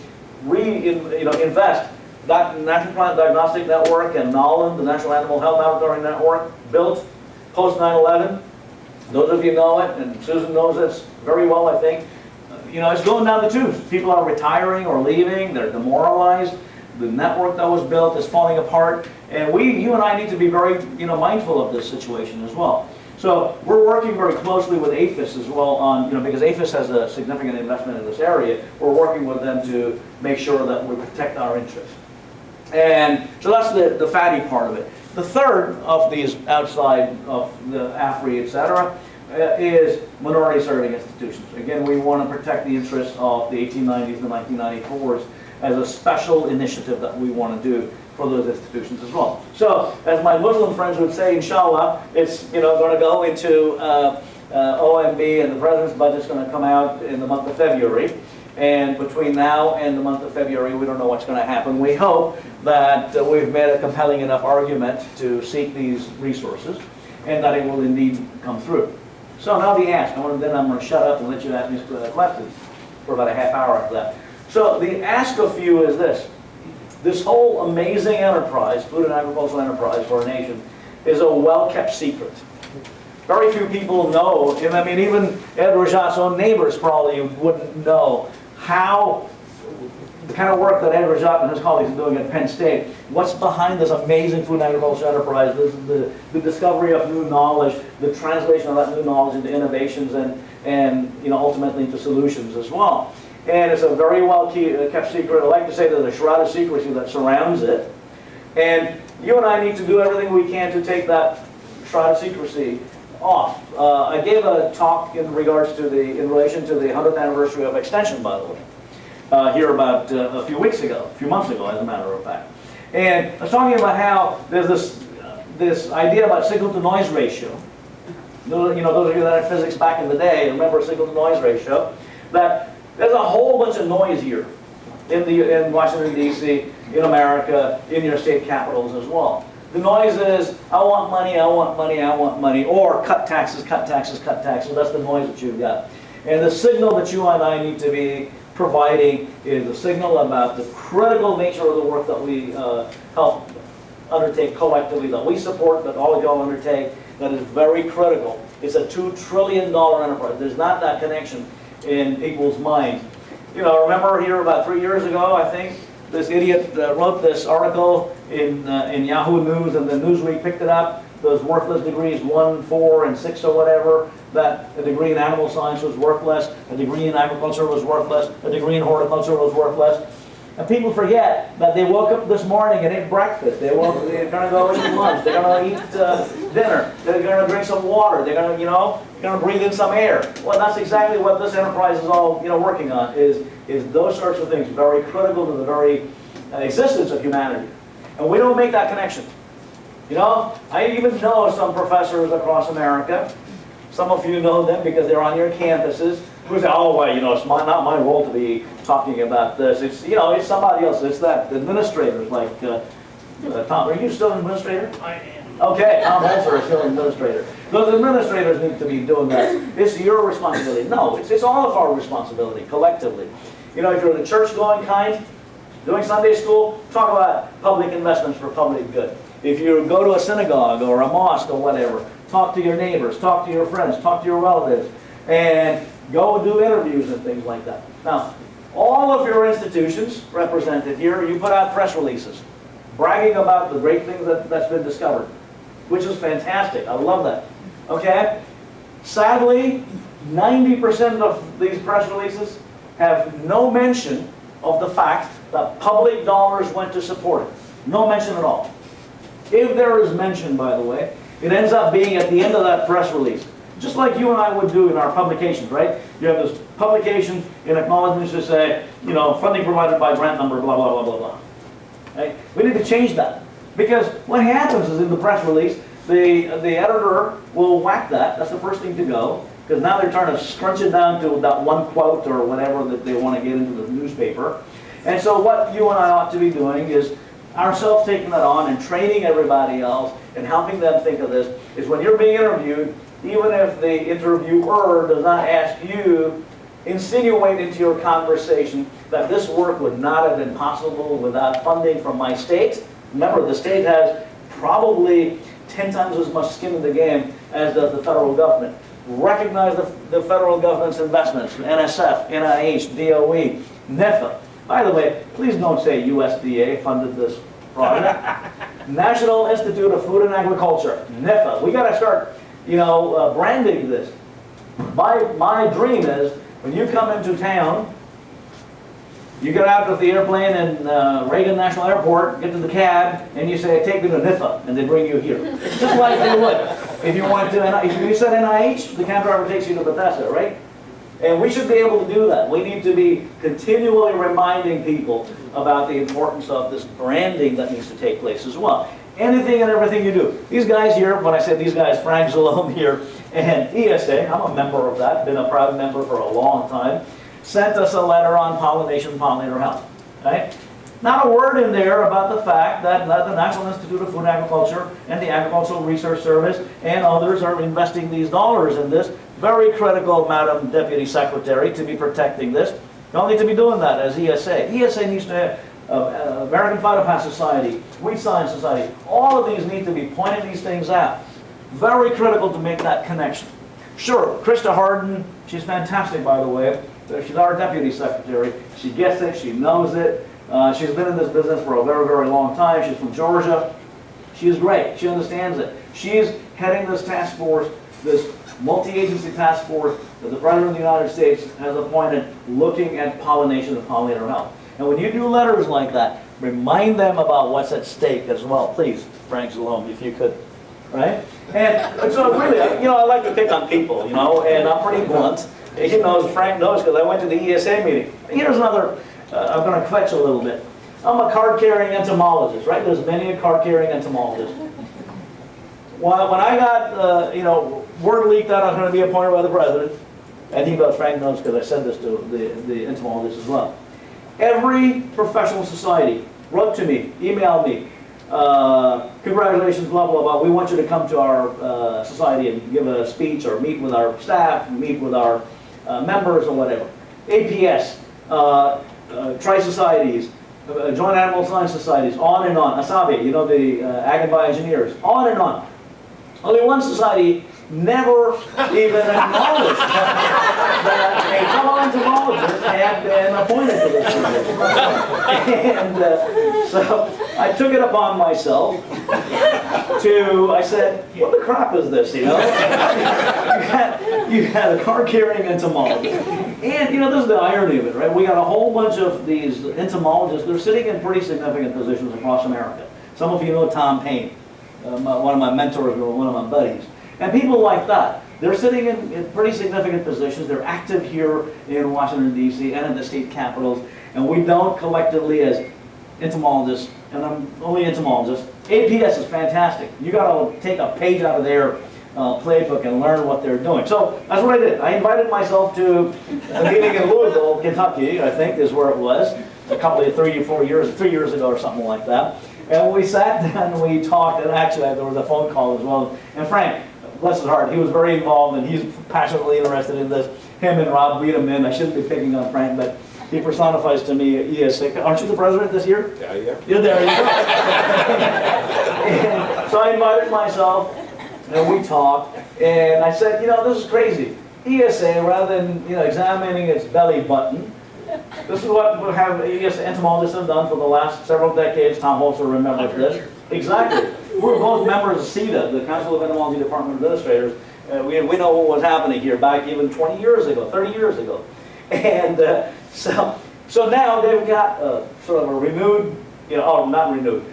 invest that National Plant Diagnostic Network and NALN, the National Animal Health Laboratory Network, built post 9/11. Those of you know it, and Susan knows this very well, I think. It's going down the tubes. People are retiring or leaving. They're demoralized. The network that was built is falling apart, and you and I need to be very, mindful of this situation as well. So we're working very closely with APHIS as well on, because APHIS has a significant investment in this area. We're working with them to make sure that we protect our interests. And so that's the fatty part of it. The third of these outside of the AFRI, et cetera, is minority serving institutions. Again, we want to protect the interests of the 1890s and 1994s as a special initiative that we want to do for those institutions as well. So, as my Muslim friends would say, inshallah, it's going to go into OMB, and the president's budget is going to come out in the month of February. And between now and the month of February, we don't know what's going to happen. We hope that we've made a compelling enough argument to seek these resources, and that it will indeed come through. So now the ask. Then I'm going to shut up and let you ask me questions for about a half hour after that. So the ask of you is this. This whole amazing enterprise, food and agricultural enterprise for our nation, is a well-kept secret. Very few people know, I mean, even Ed Rajat's own neighbors probably wouldn't know the kind of work that Ed Rajat and his colleagues are doing at Penn State. What's behind this amazing food and agricultural enterprise? This is the discovery of new knowledge, the translation of that new knowledge into innovations and ultimately into solutions as well. And it's a very well kept secret. I like to say there's a shroud of secrecy that surrounds it. And you and I need to do everything we can to take that shroud of secrecy off. I gave a talk in relation to the 100th anniversary of Extension, by the way, here about a few months ago, as a matter of fact. And I was talking about how there's this idea about signal to noise ratio. Those of you that had physics back in the day remember signal to noise ratio. That there's a whole bunch of noise here in Washington, D.C., in America, in your state capitals as well. The noise is, I want money, I want money, I want money, or cut taxes, cut taxes, cut taxes. That's the noise that you've got. And the signal that you and I need to be providing is a signal about the critical nature of the work that we help undertake collectively, that we support, that all of y'all undertake, that is very critical. It's a $2 trillion enterprise. There's not that connection in people's minds. Remember here about 3 years ago, I think, this idiot wrote this article in Yahoo News, and the Newsweek picked it up. Those worthless degrees 1, 4, and 6 or whatever, that a degree in animal science was worthless, a degree in agriculture was worthless, a degree in horticulture was worthless. And people forget that they woke up this morning and ate breakfast. They're going to go eat lunch. They're going to eat dinner. They're going to drink some water. They're going to breathe in some air. Well, that's exactly what this enterprise is all working on. Is those sorts of things very critical to the very existence of humanity, and we don't make that connection. I even know some professors across America. Some of you know them because they're on your campuses. Who say, oh, well, it's not my role to be talking about this. It's, it's somebody else. It's that administrators like Tom. Are you still an administrator? I am. Okay, Tom Holzer is still an administrator. Those administrators need to be doing that. It's your responsibility. No, it's all of our responsibility collectively. If you're the church-going kind, doing Sunday school, talk about public investments for public good. If you go to a synagogue or a mosque or whatever, talk to your neighbors, talk to your friends, talk to your relatives, and go do interviews and things like that. Now, all of your institutions represented here, you put out press releases bragging about the great things that's been discovered, which is fantastic. I love that. Okay? Sadly, 90% of these press releases have no mention of the fact that public dollars went to support it. No mention at all. If there is mention, by the way, it ends up being at the end of that press release. Just like you and I would do in our publications, right? You have this publication in acknowledgments to say, funding provided by grant number, blah, blah, blah, blah, blah. Right? We need to change that. Because what happens is in the press release, the editor will whack that. That's the first thing to go. Because now they're trying to scrunch it down to that one quote or whatever that they want to get into the newspaper. And so what you and I ought to be doing is ourselves taking that on and training everybody else and helping them think of this, is when you're being interviewed, even if the interviewer does not ask you, insinuate into your conversation that this work would not have been possible without funding from my state. Remember, the state has probably 10 times as much skin in the game as does the federal government. Recognize the federal government's investments, NSF, NIH, DOE, NIFA. By the way, please don't say USDA funded this project. National Institute of Food and Agriculture, NIFA. We got to start, branding this. My dream is when you come into town, you get out of the airplane in Reagan National Airport, get to the cab, and you say, take me to NIFA, and they bring you here. Just like they would. If you went to, if you said NIH, the cab driver takes you to Bethesda, right? And we should be able to do that. We need to be continually reminding people about the importance of this branding that needs to take place as well. Anything and everything you do. These guys here, when I say these guys, Frank Zalone here, and ESA, I'm a member of that, been a proud member for a long time, sent us a letter on pollination, pollinator health. Right? Not a word in there about the fact that the National Institute of Food and Agriculture and the Agricultural Research Service and others are investing these dollars in this. Very critical, Madam Deputy Secretary, to be protecting this. You don't need to be doing that as ESA. ESA needs to have American Phytopath Society, Weed Science Society. All of these need to be pointing these things out. Very critical to make that connection. Sure, Krista Harden, she's fantastic, by the way. She's our Deputy Secretary. She gets it, she knows it. She's been in this business for a very, very long time. She's from Georgia. She's great. She understands it. She's heading this task force, this multi-agency task force that the President of the United States has appointed looking at pollination and pollinator health. And when you do letters like that, remind them about what's at stake as well. Please, Frank Zalone, if you could. Right? And so really, I like to pick on people, and I'm pretty blunt. He knows, Frank knows, because I went to the ESA meeting. Here's another, I'm going to fetch a little bit. I'm a card-carrying entomologist, right? There's many card-carrying entomologists. Well, when I got, word leaked out I was going to be appointed by the President, and he knows, Frank knows, because I said this to the entomologists as well. Every professional society wrote to me, emailed me, congratulations, blah, blah, blah. We want you to come to our society and give a speech or meet with our staff, meet with our members or whatever. APS, Tri-Societies, Joint Animal Science Societies, on and on. ASABI, the Ag and Bioengineers, on and on. Only one society never even acknowledged that a fellow entomologist had been appointed to this position. And so I took it upon myself I said, what the crap is this, you had a card-carrying entomologist. And, this is the irony of it, right? We got a whole bunch of these entomologists. They're sitting in pretty significant positions across America. Some of you know Tom Payne, one of my mentors, or one of my buddies. And people like that, they're sitting in pretty significant positions. They're active here in Washington, D.C. and in the state capitals. And we don't collectively as entomologists, and I'm only entomologist. APS is fantastic. You got to take a page out of their playbook and learn what they're doing. So that's what I did. I invited myself to a meeting in Louisville, Kentucky, I think is where it was, a couple of 3 years ago or something like that. And we sat down and we talked, and actually there was a phone call as well. And Frank, bless his heart, he was very involved and he's passionately interested in this. Him and Rob beat him in. I shouldn't be picking on Frank, but he personifies to me ESA. Aren't you the president this year? Yeah, yeah. You're there, you go. And so I invited myself, and we talked, and I said, this is crazy. ESA, rather than examining its belly button, this is what ESA entomologists have done for the last several decades. Tom Holzer remembers this. Exactly. We're both members of CETA, the Council of Entomology Department Administrators. We know what was happening here back even 20 years ago, 30 years ago. And so now they've got sort of a renewed, not renewed,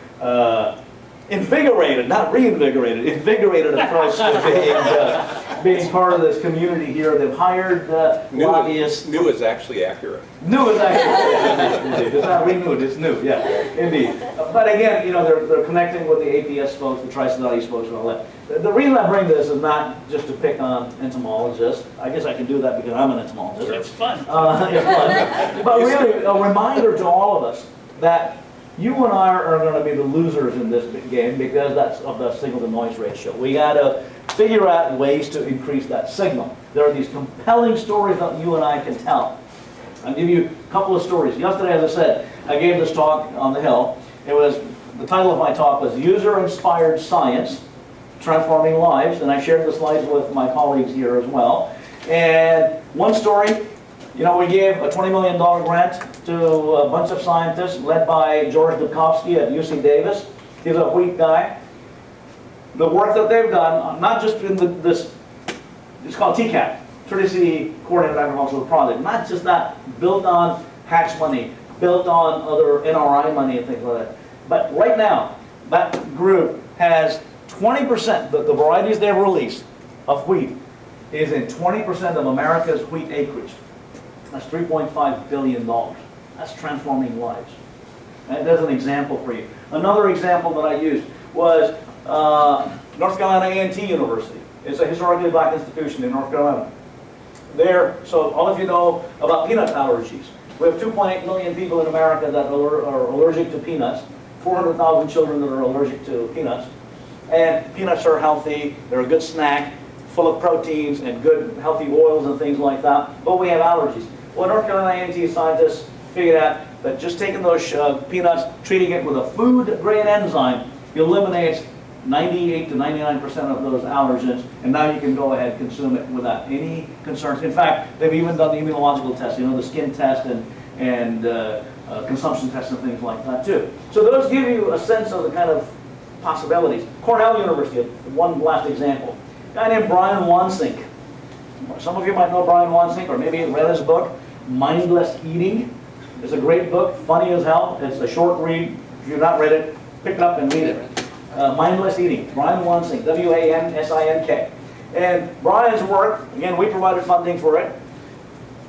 invigorated, not reinvigorated, invigorated approach to being part of this community here. They've hired lobbyists. New is actually accurate. New is actually, it's not renewed, it's new, yeah, indeed. But again, they're connecting with the APS folks, the Tri-Societies folks, and all that. The reason I bring this is not just to pick on entomologists. I guess I can do that because I'm an entomologist. It's fun. It's fun. But really, a reminder to all of us that you and I are going to be the losers in this game because that's of the signal-to-noise ratio. We got to figure out ways to increase that signal. There are these compelling stories that you and I can tell. I'll give you a couple of stories. Yesterday, as I said, I gave this talk on the Hill. The title of my talk was User-Inspired Science, Transforming Lives, and I shared the slides with my colleagues here as well. And one story, You know, we gave a $20 million grant to a bunch of scientists led by George Dubkovsky at UC Davis. He's a wheat guy. The work that they've done, not just in this, it's called TCAP, Trinity Coordinated Agricultural Project, not just that, built on Hatch money, built on other NRI money and things like that. But right now, that group has 20%, the varieties they've released of wheat is in 20% of America's wheat acreage. That's $3.5 billion. That's transforming lives. And there's an example for you. Another example that I used was North Carolina A&T University. It's a historically black institution in North Carolina. So all of you know about peanut allergies. We have 2.8 million people in America that are allergic to peanuts, 400,000 children that are allergic to peanuts. And peanuts are healthy, they're a good snack, full of proteins and good healthy oils and things like that, but we have allergies. Well, North Carolina A&T scientists figured out that just taking those peanuts, treating it with a food-grade enzyme, eliminates 98 to 99% of those allergens, and now you can go ahead and consume it without any concerns. In fact, they've even done the immunological test, you know, the skin test and consumption tests and things like that too. So those give you a sense of the kind of possibilities. Cornell University, one last example. A guy named Brian Wansink. Some of you might know Brian Wansink, or maybe read his book, Mindless Eating. It's a great book, funny as hell. It's a short read. If you've not read it, pick it up and read it. Mindless Eating, Brian Wansink, W-A-N-S-I-N-K. And Brian's work, again, we provided funding for it,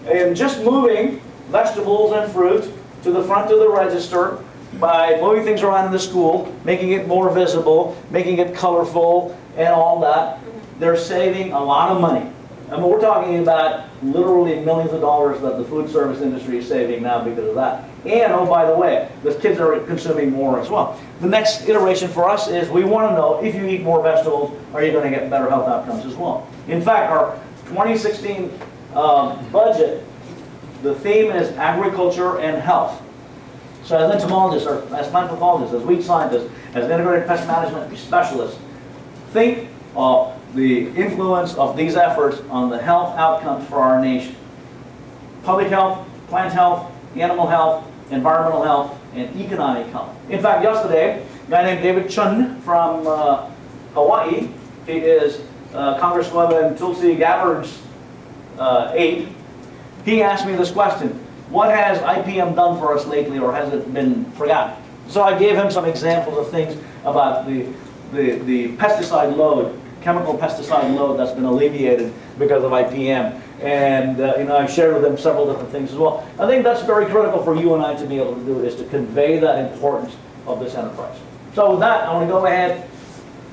and just moving vegetables and fruit to the front of the register by moving things around in the school, making it more visible, making it colorful, and all that, they're saving a lot of money. I mean, we're talking about literally millions of dollars that the food service industry is saving now because of that. And, oh, by the way, the kids are consuming more as well. The next iteration for us is we want to know if you eat more vegetables, are you going to get better health outcomes as well? In fact, our 2016 budget, the theme is agriculture and health. So as entomologists, or as plant pathologists, as weed scientists, as integrated pest management specialists, think of the influence of these efforts on the health outcomes for our nation. Public health, plant health, animal health, environmental health, and economic health. In fact, yesterday, a guy named David Chun from Hawaii, he is Congresswoman Tulsi Gabbard's aide, he asked me this question: what has IPM done for us lately, or has it been forgotten? So I gave him some examples of things about the pesticide load, chemical pesticide load that's been alleviated because of IPM. And you know, I've shared with him several different things as well. I think that's very critical for you and I to be able to do, is to convey that importance of this enterprise. So with that, I want to go ahead,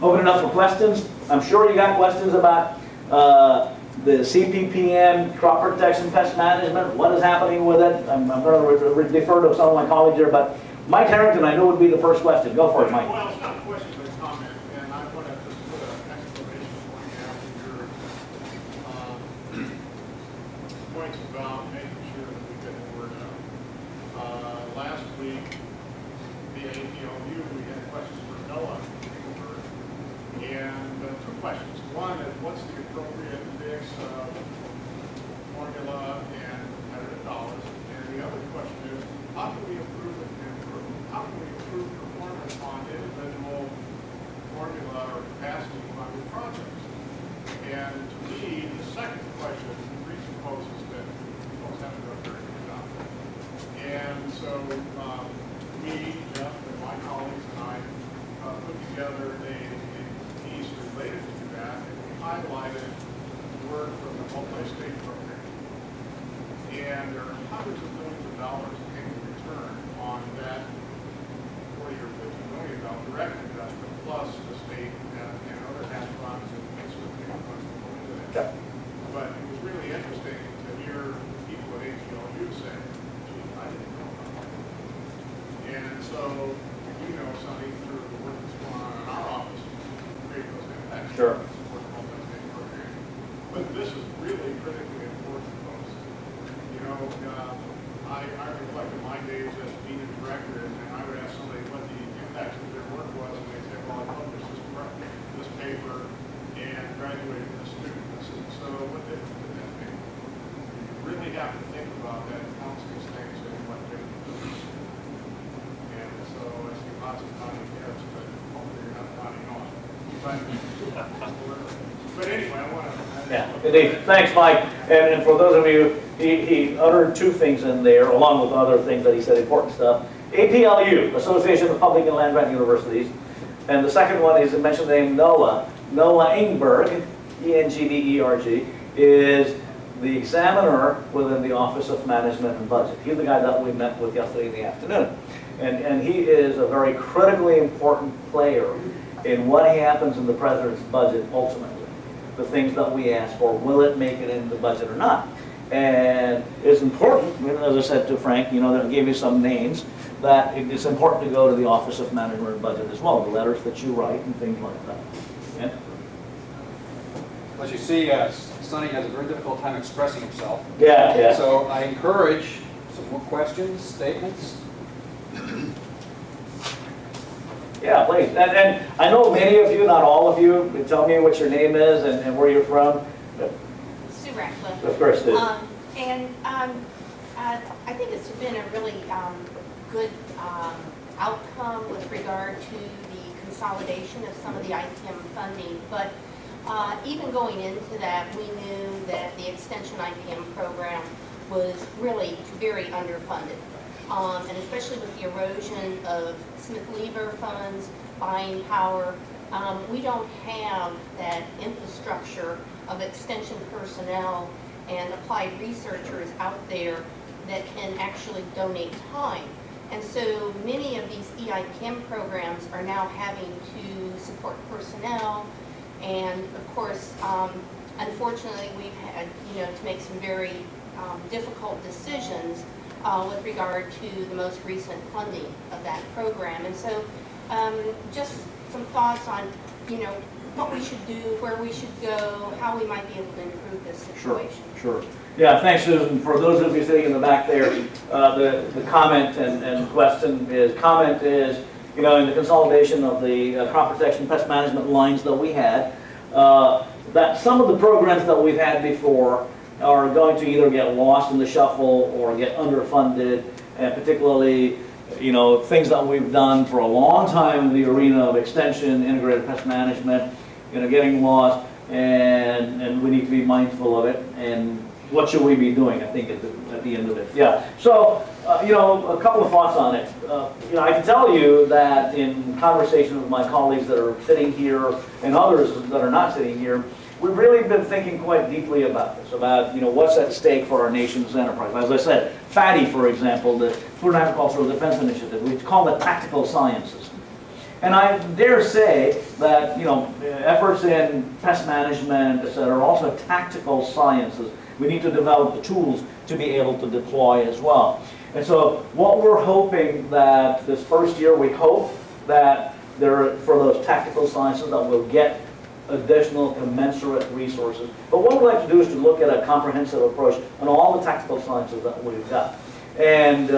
open it up for questions. I'm sure you got questions about the CPPM, crop protection, pest management, what is happening with it. I'm going to defer to some of my colleagues here, but Mike Harrington, I know, would be the first question. Go for it, Mike. Well, it's not a question, but a comment, and I want to just put an exclamation point after your points about making sure that we get the word out. Last week, via APLU, we had questions for Noah Engelberg, and two questions. One is, what's the appropriate mix of formula and competitive dollars? And the other question is, how can we improve it? How can we improve performance on individual formula or capacity funded projects? And to me, the second question presupposes that folks haven't done a very good job. And so me, Jeff, and my colleagues and I put together a piece related to that, and we highlighted work from the multi-state program. And there are hundreds of millions of dollars in return on that $40 or $50 million direct investment, plus the state and other cash funds and institutional funds that go into that. But it was really interesting to hear people at AGLU say, gee, I didn't know about that. And so, you know, Sonny, through the work that's going on in our office, create those impacts. Sure. Support the multi-state program. But this is really critically important, folks. You know, I reflect on my days as dean and director, and I would ask somebody what the impact of their work was, and they'd say, well, I published this paper and graduated this student. So what did that mean? You really have to think about that, counts these things in what they do. And so I see lots of nodding heads, but hopefully you're not nodding off. But anyway, I want to. Yeah, indeed. Thanks, Mike. And for those of you, he uttered two things in there, along with other things that he said, important stuff. APLU, Association of Public and Land Grant Universities. And the second one is, he mentioned the name Noah. Noah Ingberg, E-N-G-B-E-R-G, is the examiner within the Office of Management and Budget. He's the guy that we met with yesterday in the afternoon. And he is a very critically important player in what happens in the president's budget ultimately. The things that we ask for, will it make it in the budget or not? And it's important, as I said to Frank, you know, that I gave you some names, that it's important to go to the Office of Management and Budget as well, the letters that you write and things like that. Yeah? As you see, Sonny has a very difficult time expressing himself. Yeah, yeah. So I encourage some more questions, statements. Yeah, please. And I know many of you, not all of you, tell me what your name is and where you're from. Sue Ratcliffe. Of course, Sue. I think it's been a really good outcome with regard to the consolidation of some of the ITM funding. But even going into that, we knew that the Extension IPM program was really very underfunded. And especially with the erosion of Smith-Lever funds, buying power, we don't have that infrastructure of extension personnel and applied researchers out there that can actually donate time. And so many of these EIPM programs are now having to support personnel, and of course, unfortunately, we've had to make some very difficult decisions with regard to the most recent funding of that program. And so just some thoughts on, what we should do, where we should go, how we might be able to improve this situation. Sure. Yeah, thanks, Susan. For those of you sitting in the back there, the comment and question is, in the consolidation of the crop protection pest management lines that we had, that some of the programs that we've had before are going to either get lost in the shuffle or get underfunded, and particularly, things that we've done for a long time in the arena of extension, integrated pest management, getting lost, and we need to be mindful of it, and what should we be doing, I think, at the end of it. Yeah, so, a couple of thoughts on it. I can tell you that in conversation with my colleagues that are sitting here and others that are not sitting here, we've really been thinking quite deeply about this, about what's at stake for our nation's enterprise. As I said, FATI, for example, the Food and Agricultural Defense Initiative, we call it tactical sciences. And I dare say that efforts in pest management, et cetera, are also tactical sciences. We need to develop the tools to be able to deploy as well. And so what we're hoping that this first year, we hope that for those tactical sciences that we'll get additional commensurate resources. But what we'd like to do is to look at a comprehensive approach on all the tactical sciences that we've got. And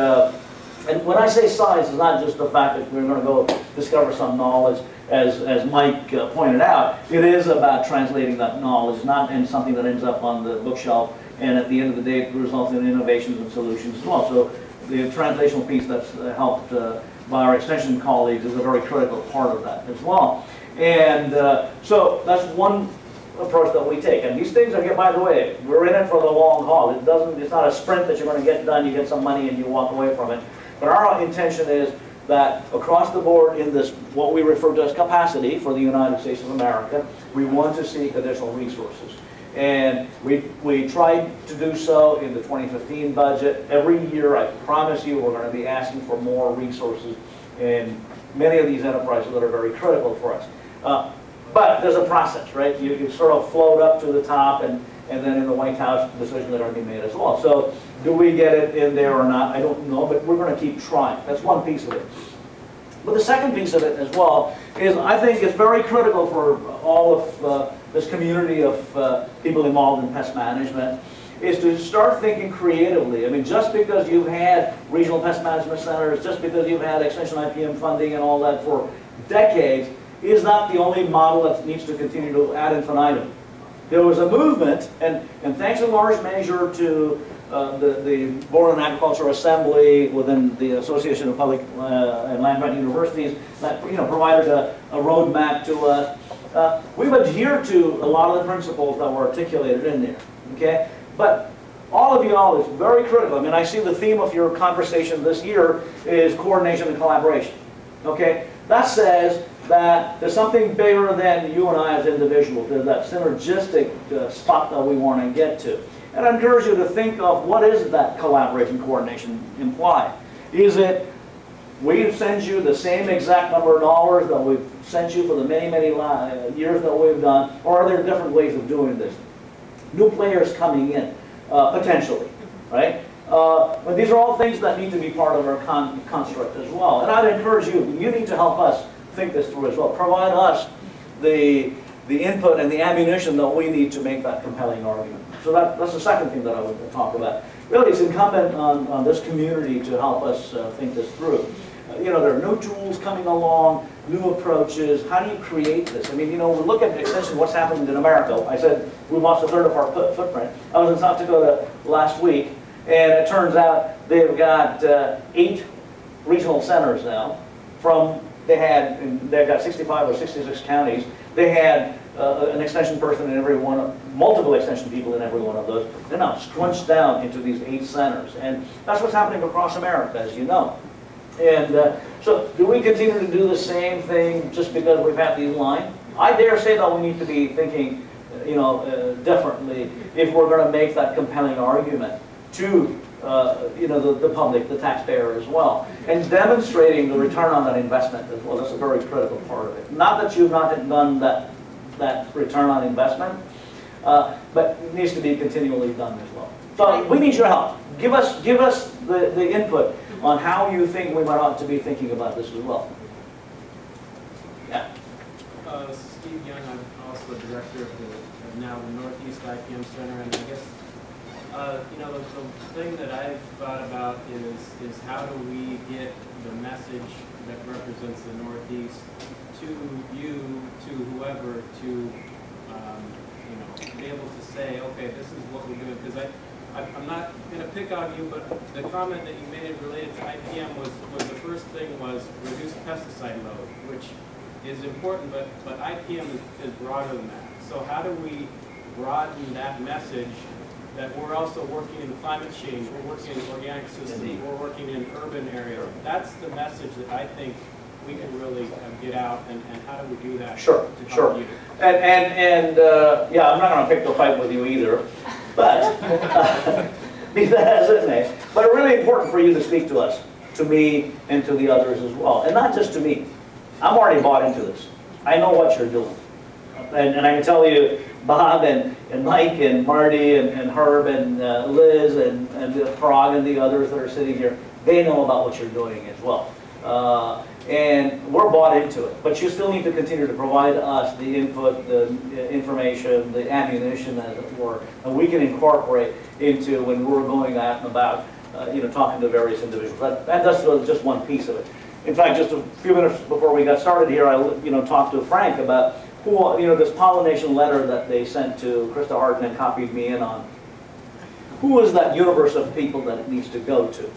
when I say science, it's not just the fact that we're going to go discover some knowledge, as Mike pointed out. It is about translating that knowledge, not in something that ends up on the bookshelf, and at the end of the day, it results in innovations and solutions as well. So the translational piece that's helped by our extension colleagues is a very critical part of that as well. And so that's one approach that we take. And these things are, by the way, we're in it for the long haul. It's not a sprint that you're going to get done, you get some money and you walk away from it. But our intention is that across the board in this, what we refer to as capacity for the United States of America, we want to seek additional resources. And we tried to do so in the 2015 budget. Every year, I promise you, we're going to be asking for more resources in many of these enterprises that are very critical for us. But there's a process, right? You sort of float up to the top, and then in the White House, decisions are going to be made as well. So do we get it in there or not? I don't know, but we're going to keep trying. That's one piece of it. But the second piece of it as well is, I think it's very critical for all of this community of people involved in pest management, is to start thinking creatively. I mean, just because you've had regional pest management centers, just because you've had extension IPM funding and all that for decades, is not the only model that needs to continue to ad infinitum. there was a movement, and thanks in large measure to the Board of Agricultural Assembly within the Association of Public and Land Grant Universities that provided a roadmap to us. We've adhered to a lot of the principles that were articulated in there. Okay, but all of you all is very critical. I mean, I see the theme of your conversation this year is coordination and collaboration. Okay, that says that there's something bigger than you and I as individuals. There's that synergistic spot that we want to get to. And I encourage you to think of what is that collaboration, coordination imply. Is it we send you the same exact number of dollars that we've sent you for the many, many years that we've done, or are there different ways of doing this? New players coming in, potentially, right? But these are all things that need to be part of our construct as well. And I'd encourage you, you need to help us think this through as well. Provide us the input and the ammunition that we need to make that compelling argument. So that's the second thing that I would talk about. Really, it's incumbent on this community to help us think this through. There are new tools coming along, new approaches. How do you create this? I mean, we look at extension, what's happened in America. I said we lost a third of our footprint. I was in South Dakota last week, and it turns out they've got 8 regional centers now. They've got 65 or 66 counties. They had an extension person in every one, multiple extension people in every one of those. They're now scrunched down into these 8 centers, and that's what's happening across America, as you know. And so, do we continue to do the same thing just because we've had these lines? I dare say that we need to be thinking, differently if we're going to make that compelling argument to, the public, the taxpayer as well, and demonstrating the return on that investment as well. That's a very critical part of it. Not that you've not done that return on investment, but it needs to be continually done as well. So we need your help. Give us the input on how you think we might ought to be thinking about this as well. Yeah. Steve Young, I'm also the director of the Northeast IPM Center, and I guess the thing that I've thought about is how do we get the message that represents the Northeast to you, to whoever, to be able to say, okay, this is what we're doing. Because I'm not going to pick on you, but the comment that you made related to IPM was the first thing was reduce pesticide load, which is important, but IPM is broader than that. So how do we broaden that message that we're also working in climate change, we're working in organic systems, we're working in urban areas? That's the message that I think we can really get out, and how do we do that? Sure. And I'm not going to pick the fight with you either, but be that as it may. But it's really important for you to speak to us, to me, and to the others as well. And not just to me. I'm already bought into this. I know what you're doing. And I can tell you, Bob and Mike and Marty and Herb and Liz and Parag and the others that are sitting here, they know about what you're doing as well. And we're bought into it. But you still need to continue to provide us the input, the information, the ammunition, as it were, and we can incorporate into when we're going out and about, talking to various individuals. That's just one piece of it. In fact, just a few minutes before we got started here, I talked to Frank about this pollination letter that they sent to Krista Harden and copied me in on. Who is that universe of people that it needs to go to?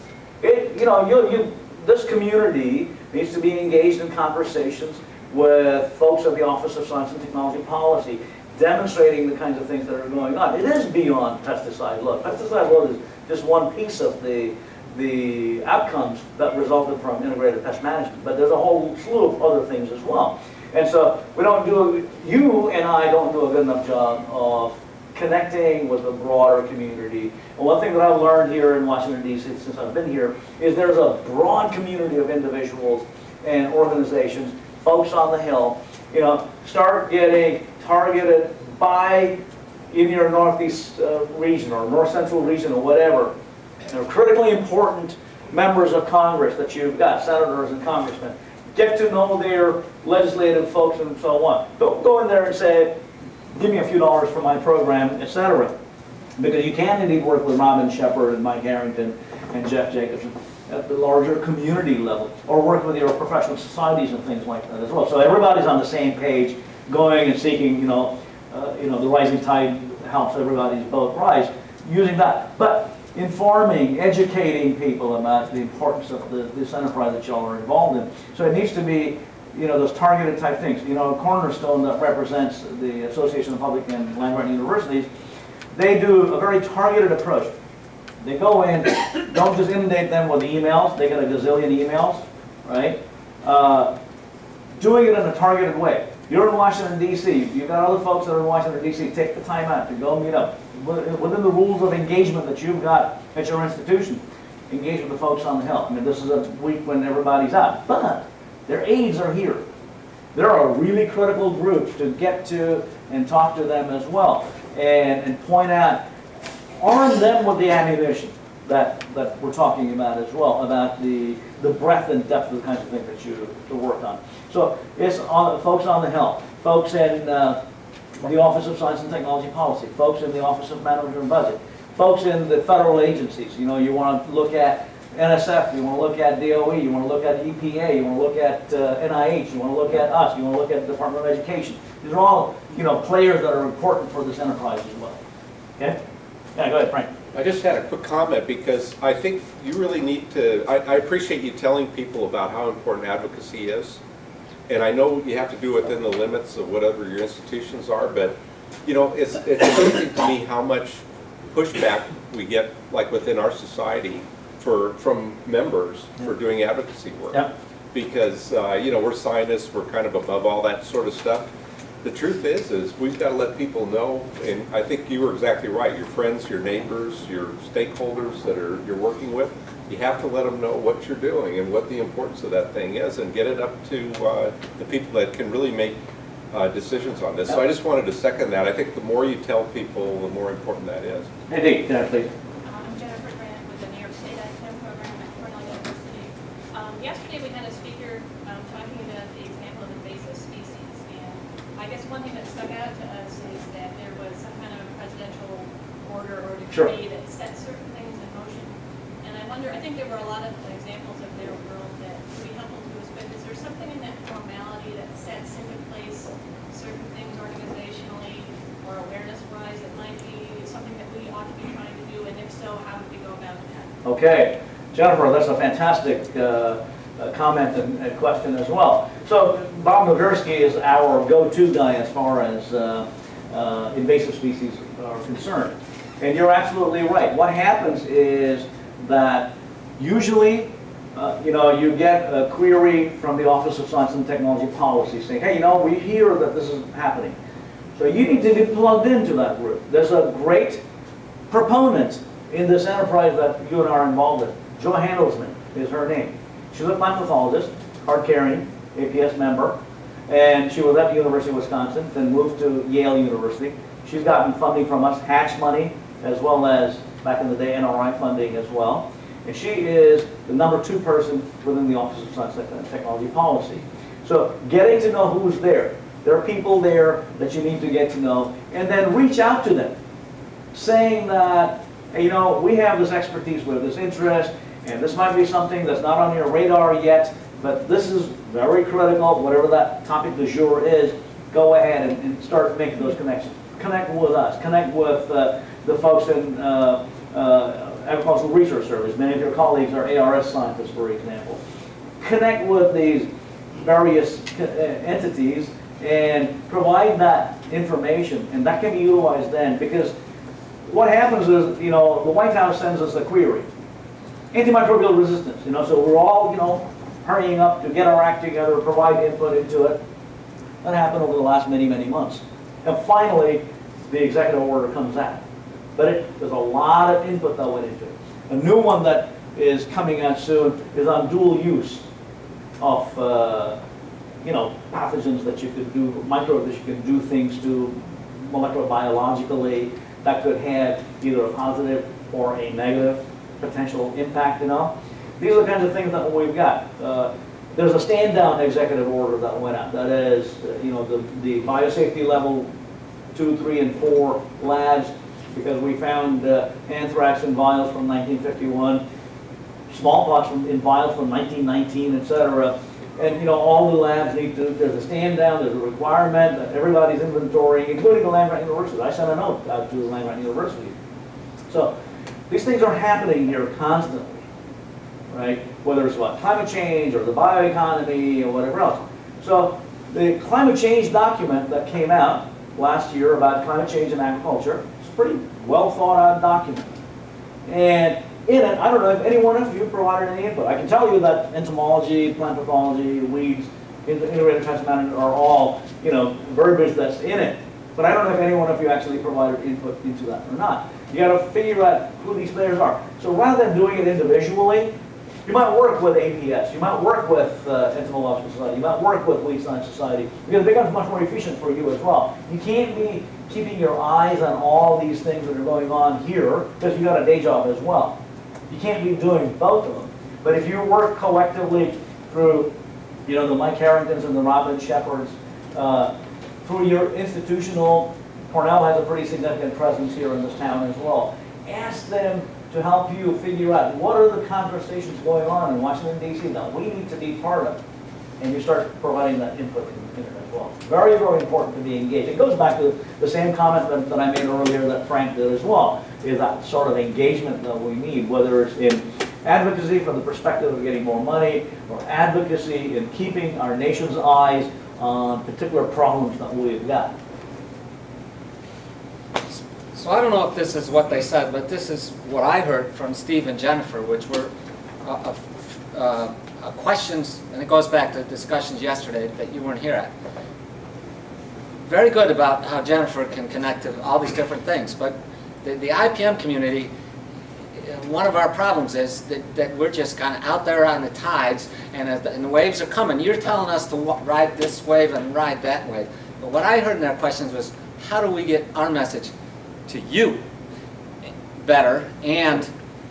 This community needs to be engaged in conversations with folks at the Office of Science and Technology Policy, demonstrating the kinds of things that are going on. It is beyond pesticide load. Pesticide load is just one piece of the outcomes that resulted from integrated pest management, but there's a whole slew of other things as well. And so you and I don't do a good enough job of connecting with the broader community. And one thing that I've learned here in Washington, D.C. since I've been here is there's a broad community of individuals and organizations, folks on the Hill, start getting targeted by in your Northeast region or North Central region or whatever. They're critically important members of Congress that you've got, senators and congressmen. Get to know their legislative folks and so on. Don't go in there and say, give me a few dollars for my program, etc. Because you can indeed work with Robin Shepard and Mike Harrington and Jeff Jacobson at the larger community level, or work with your professional societies and things like that as well. So everybody's on the same page, going and seeking, the rising tide helps everybody's boat rise, using that. But informing, educating people about the importance of this enterprise that y'all are involved in. So it needs to be, those targeted type things. Cornerstone that represents the Association of Public and Land-Grant Universities, they do a very targeted approach. They go in, don't just inundate them with emails. They get a gazillion emails, right? Doing it in a targeted way. You're in Washington, D.C. You've got other folks that are in Washington, D.C. Take the time out to go meet up. Within the rules of engagement that you've got at your institution, engage with the folks on the Hill. I mean, this is a week when everybody's out, but their aides are here. There are really critical groups to get to and talk to them as well, and point out, arm them with the ammunition that we're talking about as well, about the breadth and depth of the kinds of things that you to work on. So it's folks on the Hill, folks in the Office of Science and Technology Policy, folks in the Office of Management and Budget, folks in the federal agencies. You want to look at NSF, you want to look at DOE, you want to look at EPA, you want to look at NIH, you want to look at us, you want to look at the Department of Education. These are all players that are important for this enterprise as well. Okay? Yeah, go ahead, Frank. I just had a quick comment because I think you really need to, I appreciate you telling people about how important advocacy is. And I know you have to do it within the limits of whatever your institutions are, but it's amazing to me how much pushback we get, like within our society, from members for doing advocacy work. Yeah. Because we're scientists, we're kind of above all that sort of stuff. The truth is we've got to let people know, and I think you were exactly right. Your friends, your neighbors, your stakeholders that you're working with, you have to let them know what you're doing and what the importance of that thing is, and get it up to the people that can really make decisions on this. So I just wanted to second that. I think the more you tell people, the more important that is. Indeed, please. I'm Jennifer Grant with the New York State ICAM program at Cornell University. Yesterday we had a speaker talking about the example of invasive species, and I guess one thing that stuck out to us is that there was some kind of presidential order or decree that set certain things in motion. And I wonder, I think there were a lot of examples of their world that would be helpful to us, but is there something in that formality that sets into place certain things organizationally or awareness-wise that might be something that we ought to be trying to do, and if so, how would we go about that? Okay. Jennifer, that's a fantastic comment and question as well. So Bob Nowitzki is our go-to guy as far as invasive species are concerned. And you're absolutely right. What happens is that usually, you get a query from the Office of Science and Technology Policy saying, hey, we hear that this is happening. So you need to be plugged into that group. There's a great proponent in this enterprise that you and I are involved in. Jo Handelsman is her name. She's a plant pathologist, card-carrying, APS member, and she was at the University of Wisconsin, then moved to Yale University. She's gotten funding from us, Hatch money, as well as, back in the day, NRI funding as well. And she is the #2 person within the Office of Science and Technology Policy. So getting to know who's there. There are people there that you need to get to know, and then reach out to them, saying that, hey, we have this expertise, we have this interest, and this might be something that's not on your radar yet, but this is very critical. Whatever that topic du jour is, go ahead and start making those connections. Connect with us. Connect with the folks in Agricultural Research Service. Many of your colleagues are ARS scientists, for example. Connect with these various entities and provide that information, and that can be utilized then, because what happens is, the White House sends us a query. Antimicrobial resistance, so we're all, hurrying up to get our act together, provide input into it. That happened over the last many, many months. And finally, the executive order comes out. But there's a lot of input that went into it. A new one that is coming out soon is on dual use of, pathogens that you could do, microbes that you can do things to molecular-biologically that could have either a positive or a negative potential impact, These are the kinds of things that we've got. There's a stand-down executive order that went out. That is, the biosafety level 2, 3, and 4 labs, because we found anthrax in vials from 1951, smallpox in vials from 1919, etc. And, you know, all the labs need to, there's a stand down, there's a requirement that everybody's inventorying, including the land grant universities. I sent a note out to the land grant university. So these things are happening here constantly, right? Whether it's about climate change or the bioeconomy or whatever else. So the climate change document that came out last year about climate change in agriculture, it's a pretty well thought out document. And in it, I don't know if any one of you provided any input. I can tell you that entomology, plant pathology, weeds, integrated pest management are all, you know, verbiage that's in it. But I don't know if any one of you actually provided input into that or not. You got to figure out who these players are. So rather than doing it individually, you might work with APS, you might work with Entomological Society, you might work with Weed Science Society, because it becomes much more efficient for you as well. You can't be keeping your eyes on all these things that are going on here, because you got a day job as well. You can't be doing both of them. But if you work collectively through, you know, the Mike Harringtons and the Robin Shepherds, through your institutional, Cornell has a pretty significant presence here in this town as well. Ask them to help you figure out what are the conversations going on in Washington, D.C. that we need to be part of. And you start providing that input in it as well. Very, very important to be engaged. It goes back to the same comment that I made earlier that Frank did as well, is that sort of engagement that we need, whether it's in advocacy from the perspective of getting more money, or advocacy in keeping our nation's eyes on particular problems that we've got. So I don't know if this is what they said, but this is what I heard from Steve and Jennifer, which were questions, and it goes back to discussions yesterday that you weren't here at. Very good about how Jennifer can connect to all these different things, but the IPM community, one of our problems is that we're just kind of out there on the tides, and the waves are coming. You're telling us to ride this wave and ride that wave. But what I heard in their questions was, how do we get our message to you better? And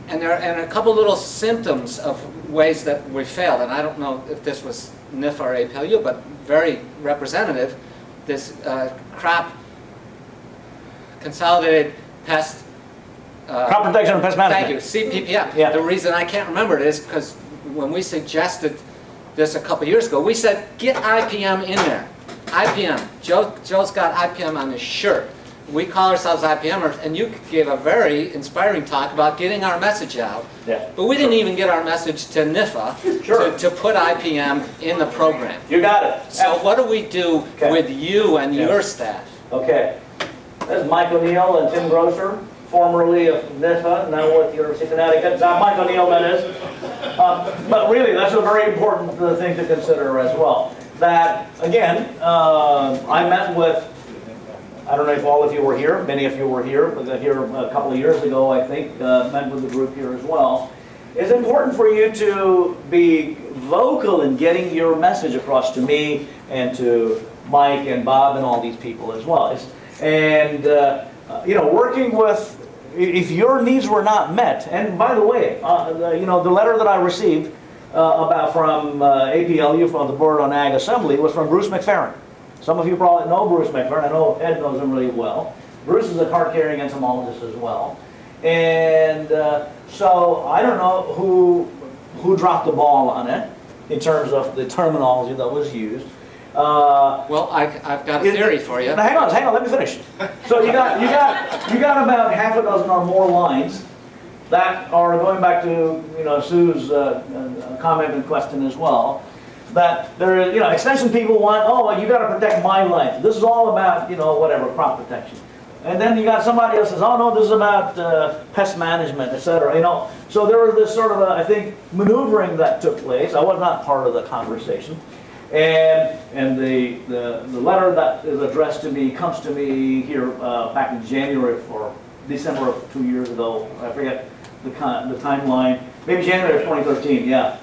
there are a couple little symptoms of ways that we failed. And I don't know if this was NIFA or APLU, but very representative. This crop consolidated pest. Crop protection and pest management. Thank you, CPPM. Yeah. The reason I can't remember it is because when we suggested this a couple years ago, we said, get IPM in there. IPM. Joe's got IPM on his shirt. We call ourselves IPMers, and you gave a very inspiring talk about getting our message out. Yeah. But we didn't even get our message to NIFA to put IPM in the program. You got it. So what do we do with you and your staff? Okay. This is Mike O'Neill and Tim Grosser, formerly of NIFA, now with the University of Connecticut. Not Mike O'Neill, that is. But really, that's a very important thing to consider as well. That, again, I met with, I don't know if all of you were here, many of you were here, but here a couple of years ago, I think, met with the group here as well. It's important for you to be vocal in getting your message across to me and to Mike and Bob and all these people as well. And, you know, working with, if your needs were not met, and by the way, you know, the letter that I received about from APLU, from the Board on Ag Assembly, was from Bruce McFerrin. Some of you probably know Bruce McFerrin. I know Ed knows him really well. Bruce is a card-carrying entomologist as well. And so I don't know who dropped the ball on it in terms of the terminology that was used. Well, I've got a theory for you. Now, hang on, let me finish. So you got about half a dozen or more lines that are going back to, you know, Sue's comment and question as well. That there is, you know, extension people want, oh, well, you got to protect my lines. This is all about, you know, whatever, crop protection. And then you got somebody else says, oh no, this is about pest management, etc. You know, so there was this sort of, I think, maneuvering that took place. I was not part of the conversation, and the letter that is addressed to me comes to me here back in January or December of 2 years ago. I forget the timeline. Maybe January of 2013. Yeah.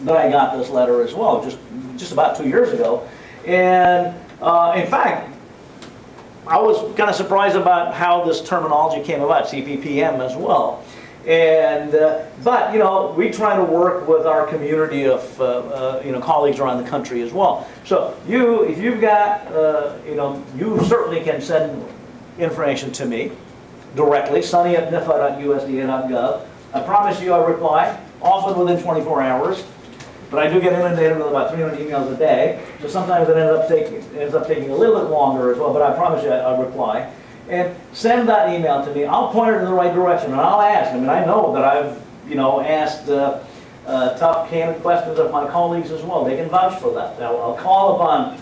That I got this letter as well, just about 2 years ago. And in fact, I was kind of surprised about how this terminology came about, CPPM as well. And but you know, we try to work with our community of you know, colleagues around the country as well. So if you've got you know, you certainly can send information to me directly, sonny@nifa.usda.gov. I promise you I'll reply, often within 24 hours. but I do get inundated with about 300 emails a day, so sometimes it ends up taking a little bit longer as well, but I promise you I'll reply. And send that email to me. I'll point it in the right direction, and I'll ask. I mean, I know that I've, asked tough, candid questions of my colleagues as well. They can vouch for that. I'll call upon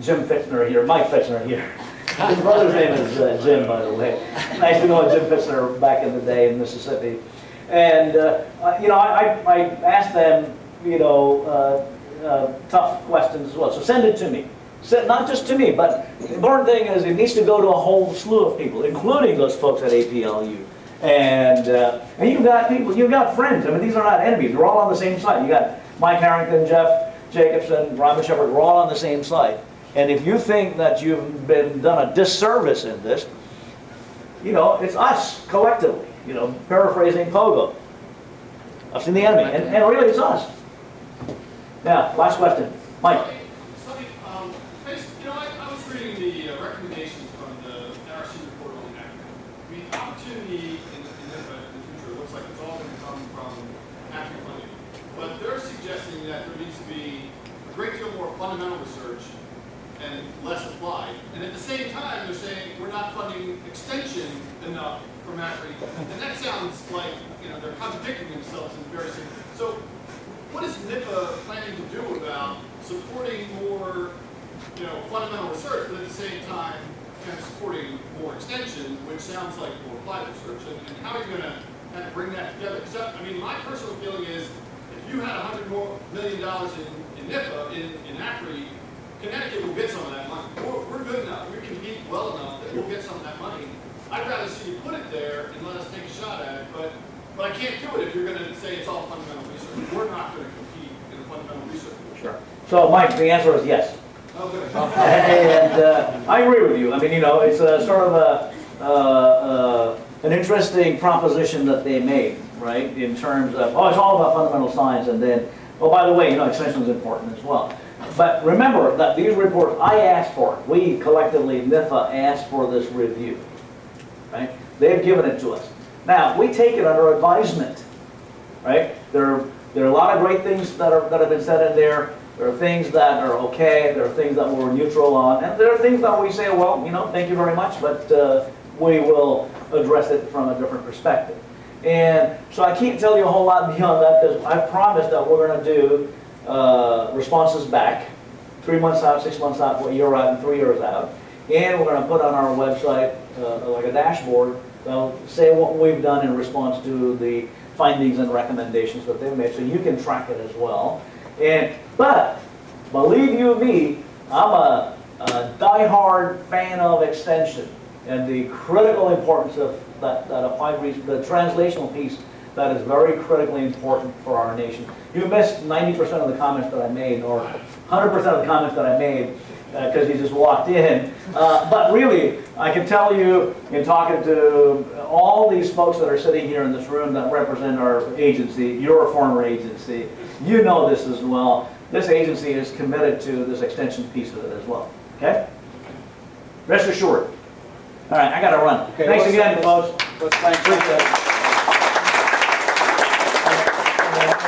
Jim Fitzner here, Mike Fitzner here. His brother's name is Jim, by the way. Nice to know Jim Fitzner back in the day in Mississippi. And, I asked them, tough questions as well. So send it to me. Not just to me, but the important thing is it needs to go to a whole slew of people, including those folks at APLU. And you've got people, you've got friends. I mean, these are not enemies. They're all on the same side. You got Mike Harrington, Jeff Jacobson, Robin Shepard. We're all on the same side. And if you think that you've been done a disservice in this, it's us collectively. Paraphrasing Pogo. I've seen the enemy, and really it's us. Yeah. Last question, Mike. Sonny, I was reading the recommendations from the NRC report on the acronym. The opportunity in the future looks like it's all going to come from active funding. But they're suggesting that there needs to be a great deal more fundamental research and less applied. And at the same time, they're saying we're not funding extension enough for MACRI. And that sounds like they're contradicting themselves in very simple. So what is NIFA planning to do about supporting more fundamental research, but at the same time kind of supporting more extension, which sounds like more applied research? And how are you going to kind of bring that together? Because my personal feeling is if you had $100 million in NIFA, in ACRI, Connecticut will get some of that money. We're good enough. We compete well enough that we'll get some of that money. I'd rather see you put it there and let us take a shot at it, but I can't do it if you're going to say it's all fundamental research. We're not going to compete in fundamental research. Sure. So, Mike, the answer is yes. Oh, good. And I agree with you. I mean, it's a sort of an interesting proposition that they made, right? In terms of, it's all about fundamental science, and then, by the way, extension is important as well. But remember that these reports, I asked for it. We collectively, NIFA, asked for this review, right? They've given it to us. Now, we take it under advisement, right? There are a lot of great things that have been said in there. There are things that are okay. There are things that we're neutral on. And there are things that we say, well, thank you very much, but we will address it from a different perspective. And so I can't tell you a whole lot beyond that because I promised that we're going to do responses back, 3 months out, 6 months out, 1 year out, and 3 years out. And we're going to put on our website like a dashboard that'll say what we've done in response to the findings and recommendations that they've made, so you can track it as well. But believe you me, I'm a die-hard fan of extension and the critical importance of that applied research, the translational piece that is very critically important for our nation. You missed 90% of the comments that I made, or 100% of the comments that I made, because you just walked in. But really, I can tell you, in talking to all these folks that are sitting here in this room that represent our agency, your former agency, you know this as well. This agency is committed to this extension piece of it as well. Okay? Rest assured. All right, I got to run. Okay, thanks again, folks. Let's thank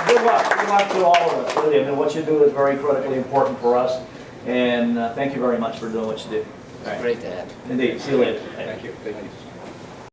Good luck. Good luck to all of us. Really, I mean, what you do is very critically important for us. And thank you very much for doing what you do. Great to have you. Indeed. See you later. Thank you.